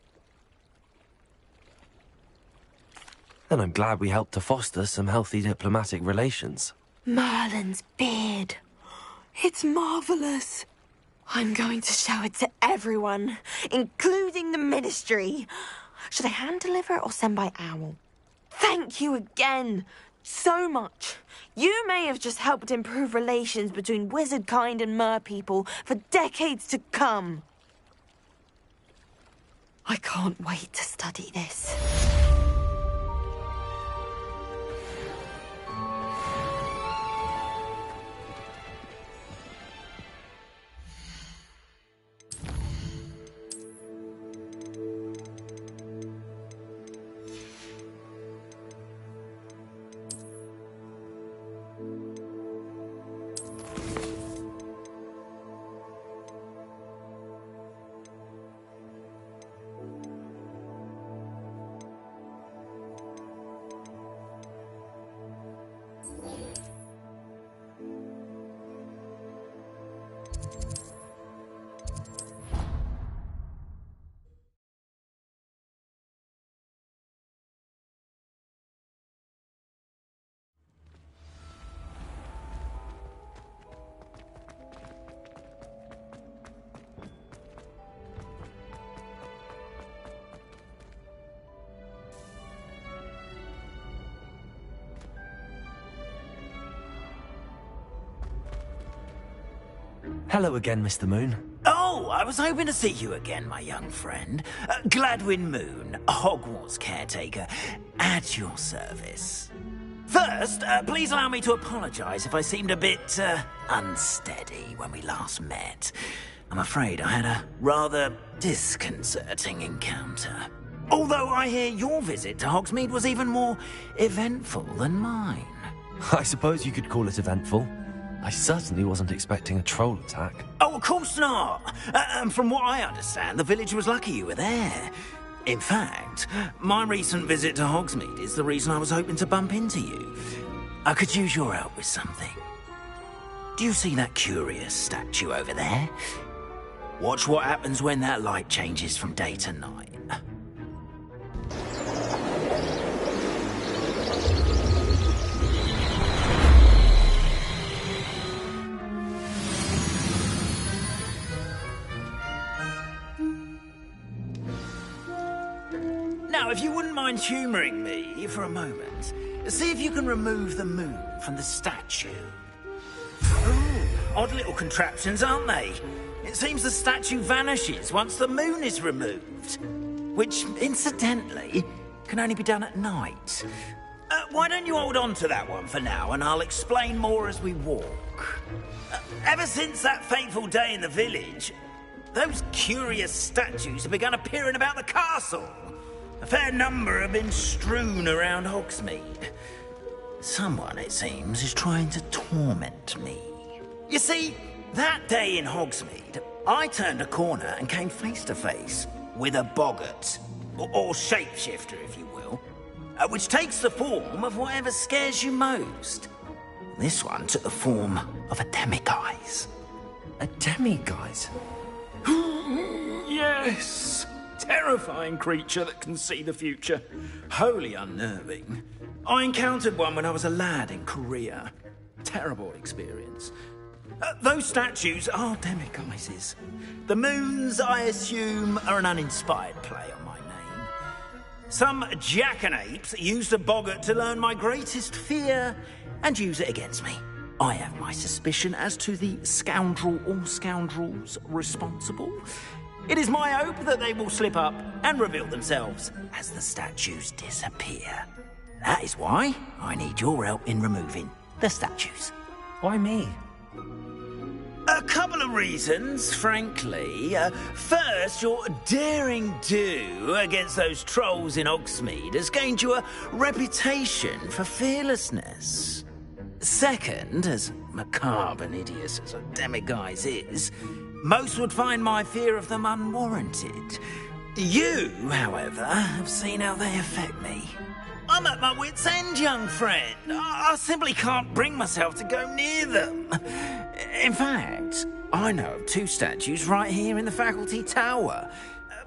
Speaker 2: And I'm glad we helped to foster some healthy diplomatic relations.
Speaker 4: Merlin's beard. It's marvellous. I'm going to show it to everyone, including the Ministry. Should I hand deliver it or send by owl? Thank you again. So much. You may have just helped improve relations between wizard kind and mer people for decades to come. I can't wait to study this.
Speaker 2: Hello again, Mr. Moon.
Speaker 9: Oh, I was hoping to see you again, my young friend. Gladwin Moon, Hogwarts caretaker, at your service. First, please allow me to apologise if I seemed a bit, unsteady when we last met. I'm afraid I had a rather disconcerting encounter. Although I hear your visit to Hogsmeade was even more eventful than mine.
Speaker 2: I suppose you could call it eventful. I certainly wasn't expecting a troll attack.
Speaker 9: Oh, of course not. And from what I understand, the village was lucky you were there. In fact, my recent visit to Hogsmeade is the reason I was hoping to bump into you. I could use your help with something. Do you see that curious statue over there? Watch what happens when that light changes from day to night. Now, if you wouldn't mind humouring me for a moment, see if you can remove the moon from the statue. Ooh, odd little contraptions, aren't they? It seems the statue vanishes once the moon is removed. Which, incidentally, can only be done at night. Why don't you hold on to that one for now, and I'll explain more as we walk. Ever since that fateful day in the village, those curious statues have begun appearing about the castle. A fair number have been strewn around Hogsmeade. Someone, it seems, is trying to torment me. You see, that day in Hogsmeade, I turned a corner and came face to face with a boggart, or shapeshifter, if you will, which takes the form of whatever scares you most. This one took the form of a demiguise.
Speaker 2: A demiguise?
Speaker 9: Yes! Terrifying creature that can see the future. Wholly unnerving. I encountered one when I was a lad in Korea. Terrible experience. Those statues are demiguises. The moons, I assume, are an uninspired play on my name. Some jackanapes used a boggart to learn my greatest fear and use it against me. I have my suspicion as to the scoundrel or scoundrels responsible. It is my hope that they will slip up and reveal themselves as the statues disappear. That is why I need your help in removing the statues.
Speaker 2: Why me?
Speaker 9: A couple of reasons, frankly. First, your daring do against those trolls in Hogsmeade has gained you a reputation for fearlessness. Second, as macabre and hideous as a demiguise is, most would find my fear of them unwarranted. You, however, have seen how they affect me. I'm at my wit's end, young friend. I simply can't bring myself to go near them. In fact, I know of 2 statues right here in the faculty tower.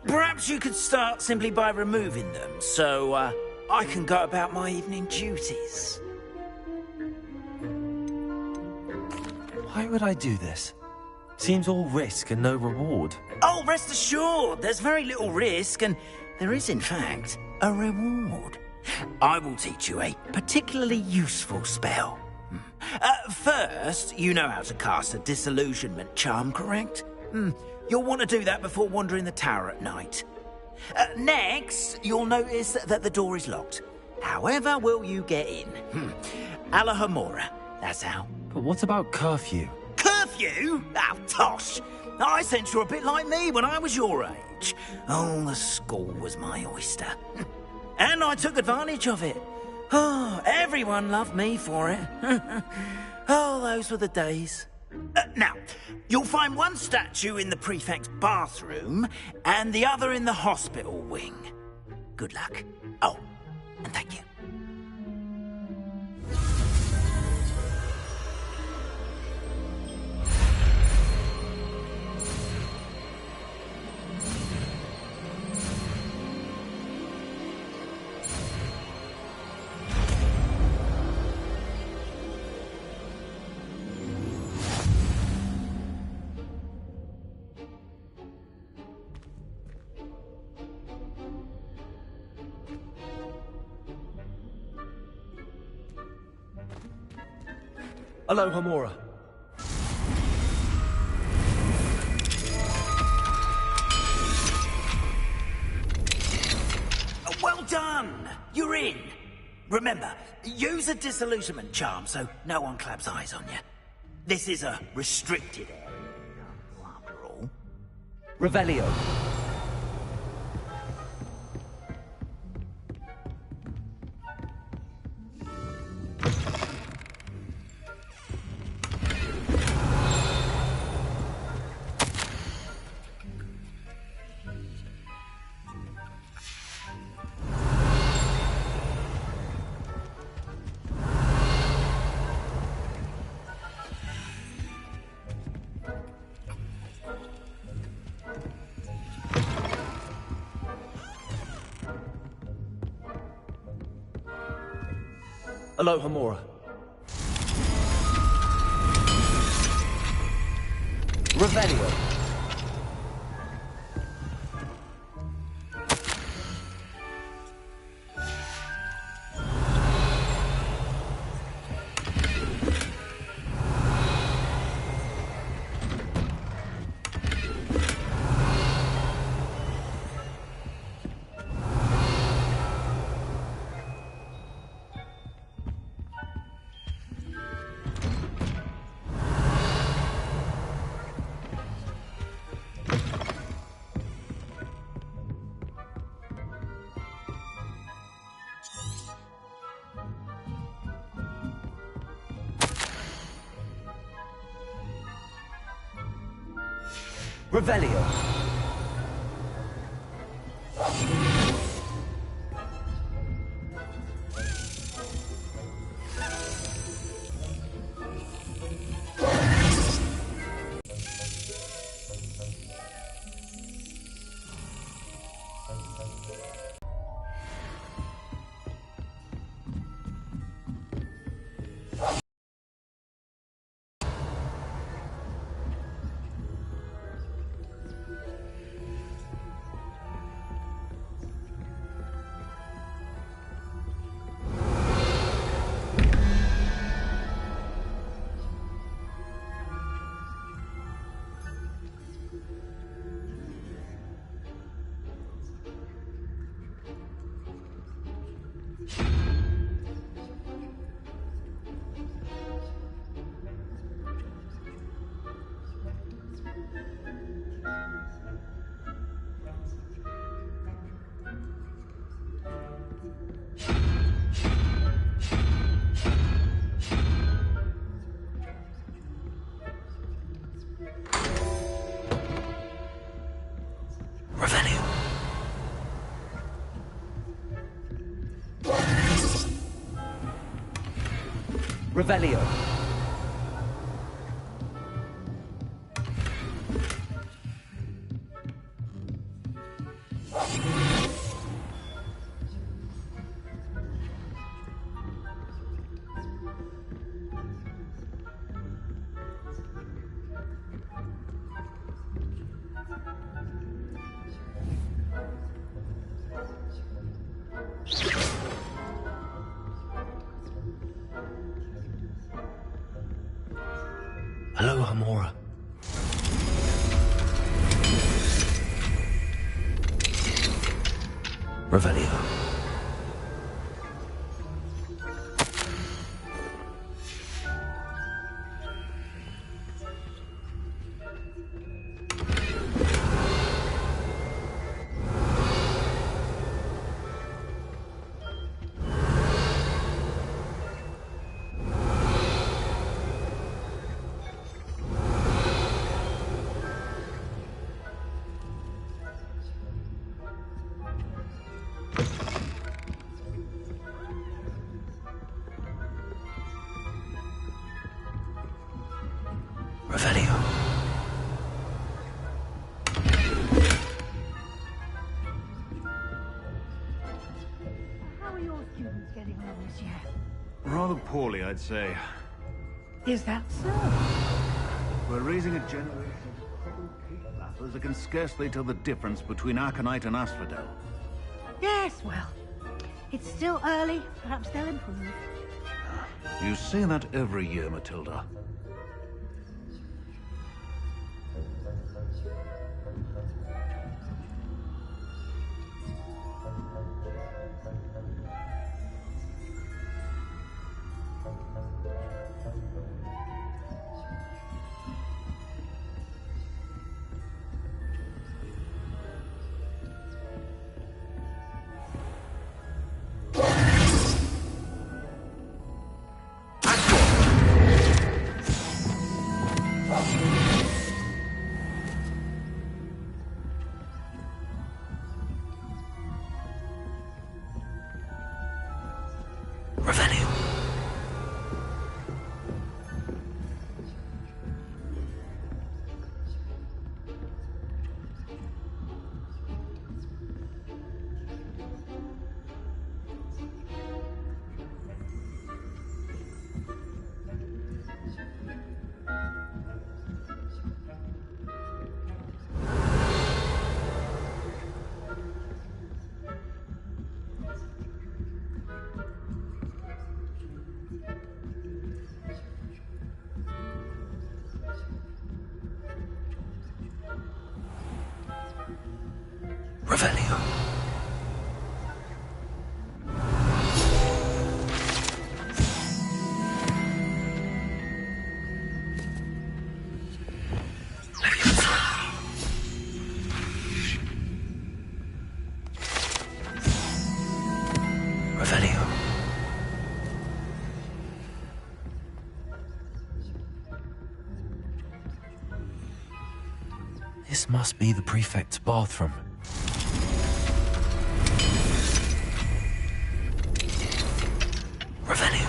Speaker 9: Perhaps you could start simply by removing them, so I can go about my evening duties.
Speaker 2: Why would I do this? Seems all risk and no reward.
Speaker 9: Oh, rest assured, there's very little risk, and there is, in fact, a reward. I will teach you a particularly useful spell. First, you know how to cast a disillusionment charm, correct? You'll want to do that before wandering the tower at night. Next, you'll notice that the door is locked. However will you get in? Alahomora, that's how.
Speaker 2: But what about curfew?
Speaker 9: Curfew? Oh, tosh! I sense you're a bit like me when I was your age. Oh, the school was my oyster. And I took advantage of it. Oh, everyone loved me for it. Oh, those were the days. Now, you'll find one statue in the prefect's bathroom and the other in the hospital wing. Good luck. Oh, and thank you.
Speaker 1: Alahomora.
Speaker 9: Well done! You're in. Remember, use a disillusionment charm so no one claps eyes on you. This is a restricted area, after all.
Speaker 1: Revelio. Alahomora. Revelio. Revelio. Revelio.
Speaker 2: Hello, Hamora. Revelio. Revelio.
Speaker 16: How are your students getting on this year?
Speaker 17: Rather poorly, I'd say.
Speaker 16: Is that so?
Speaker 17: We're raising a generation of crippled cave lappers that can scarcely tell the difference between Aconite and Asphodel.
Speaker 16: Yes, well, it's still early. Perhaps they'll improve.
Speaker 17: You say that every year, Matilda.
Speaker 2: Revelio. Revelio. Revelio. This must be the prefect's bathroom. Revelio.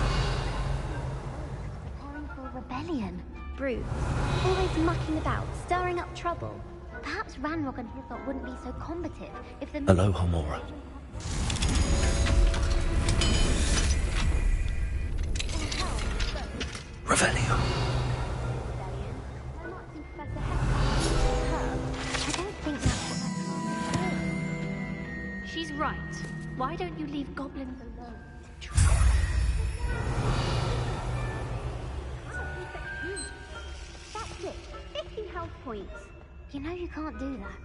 Speaker 12: Preparing for a rebellion. Brutes. Always mucking about, stirring up trouble. Perhaps Ranrock and Hilltop wouldn't be so combative if the...
Speaker 2: Hello, Hamora. Revelio.
Speaker 12: I don't think that's what that calm is. She's right. Why don't you leave goblins alone? That's it. 50 health points. You know you can't do that.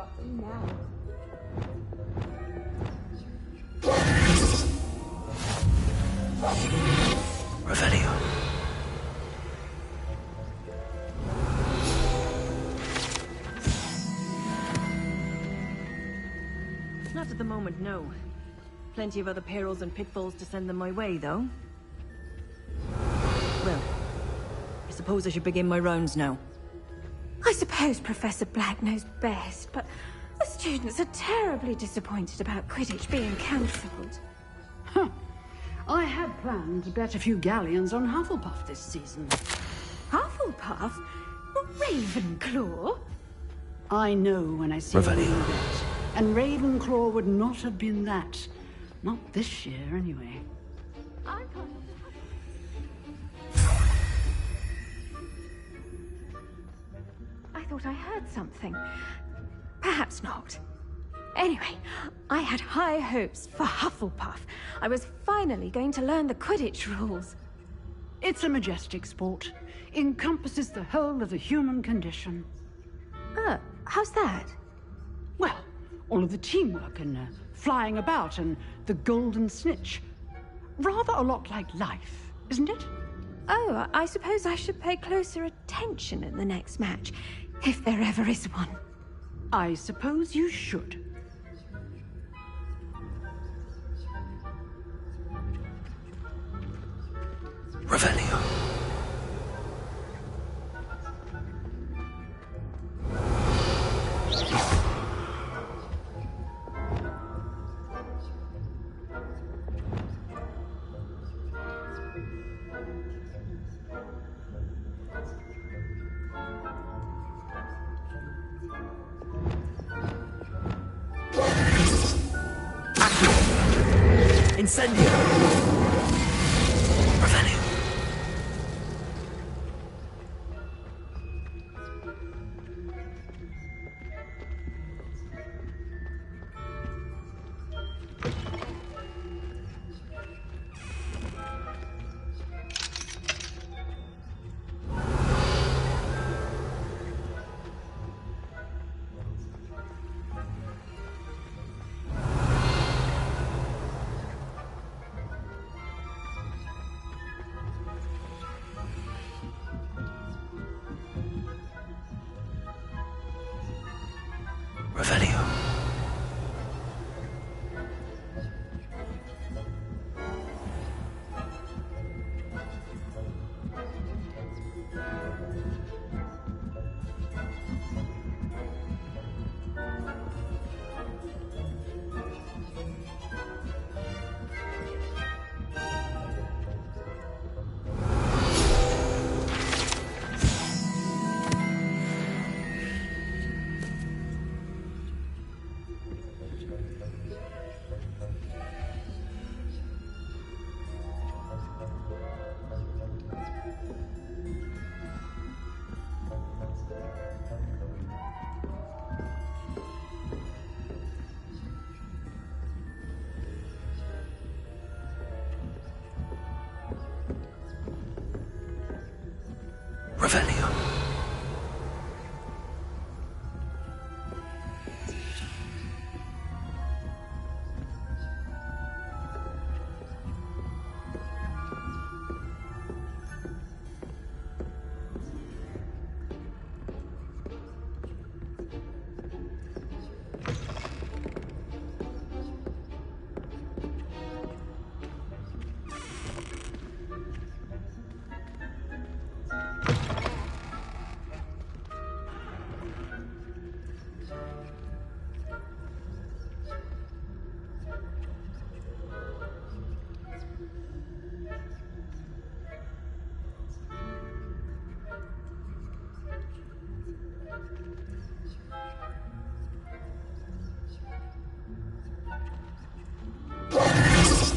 Speaker 4: got them now.
Speaker 2: Revelio.
Speaker 18: Not at the moment, no. Plenty of other perils and pitfalls to send them my way, though. Well, I suppose I should begin my rounds now.
Speaker 13: I suppose Professor Black knows best, but the students are terribly disappointed about Quidditch being cancelled.
Speaker 19: Huh. I had planned to bet a few galleons on Hufflepuff this season.
Speaker 13: Hufflepuff? Ravenclaw?
Speaker 19: I know when I see a winning bet, and Ravenclaw would not have been that. Not this year, anyway.
Speaker 13: I can't... I thought I heard something. Perhaps not. Anyway, I had high hopes for Hufflepuff. I was finally going to learn the Quidditch rules.
Speaker 19: It's a majestic sport. Encompasses the whole of the human condition.
Speaker 13: How's that?
Speaker 19: Well, all of the teamwork and flying about and the golden snitch. Rather a lot like life, isn't it?
Speaker 13: Oh, I suppose I should pay closer attention in the next match, if there ever is one.
Speaker 19: I suppose you should.
Speaker 2: Revelio. Incendio! Revelio. Revelio. Revelio.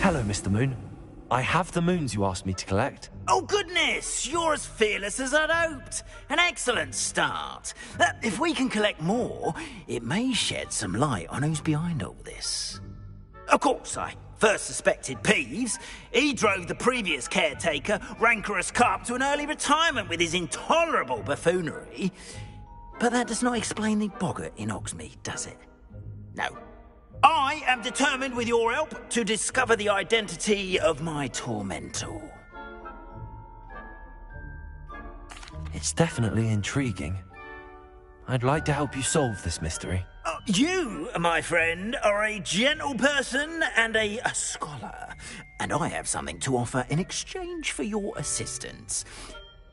Speaker 2: Hello, Mr. Moon. I have the moons you asked me to collect.
Speaker 9: Oh, goodness! You're as fearless as I'd hoped. An excellent start. If we can collect more, it may shed some light on who's behind all this. Of course, I first suspected Peeves. He drove the previous caretaker, Rancorous Carp, to an early retirement with his intolerable buffoonery. But that does not explain the boggart in Hogsmeade, does it? No. I am determined, with your help, to discover the identity of my tormentor.
Speaker 2: It's definitely intriguing. I'd like to help you solve this mystery.
Speaker 9: You, my friend, are a gentle person and a scholar, and I have something to offer in exchange for your assistance.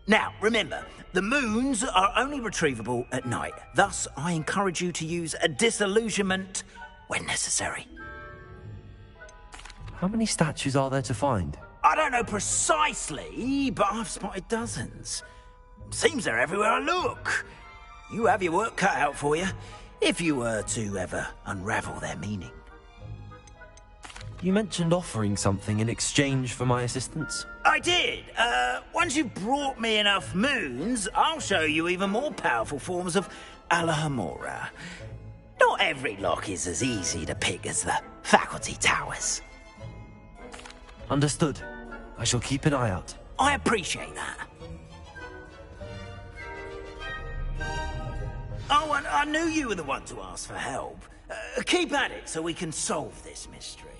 Speaker 9: Now, remember, the moons are only retrievable at night. Thus, I encourage you to use a disillusionment when necessary.
Speaker 2: How many statues are there to find?
Speaker 9: I don't know precisely, but I've spotted dozens. Seems they're everywhere I look. You have your work cut out for you, if you were to ever unravel their meaning.
Speaker 2: You mentioned offering something in exchange for my assistance.
Speaker 9: I did. Once you've brought me enough moons, I'll show you even more powerful forms of Alohomora. Not every lock is as easy to pick as the faculty towers.
Speaker 2: Understood. I shall keep an eye out.
Speaker 9: I appreciate that. Oh, and I knew you were the one to ask for help. Keep at it so we can solve this mystery.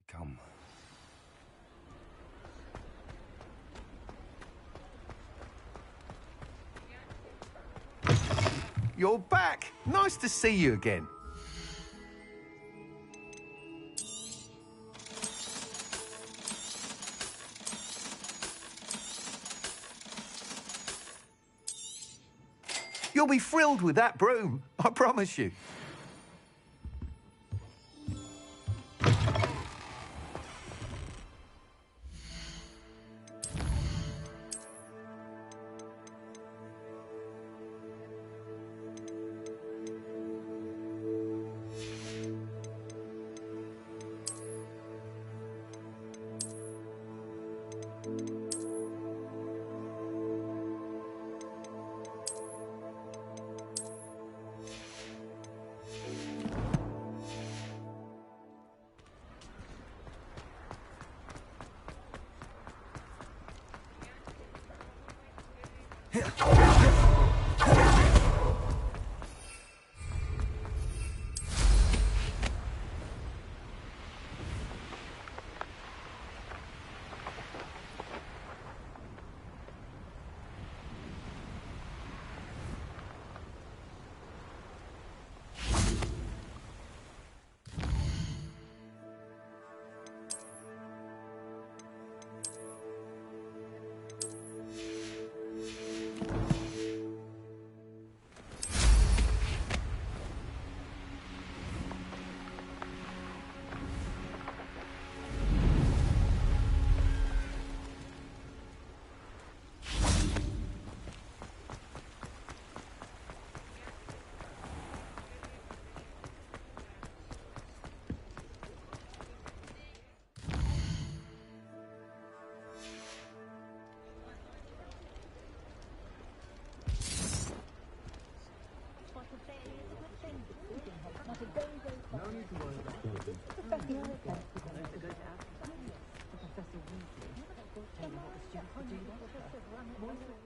Speaker 2: Come.
Speaker 8: You're back. Nice to see you again. You'll be thrilled with that broom, I promise you.
Speaker 14: Professor Weasley. Tell you what the students could do that.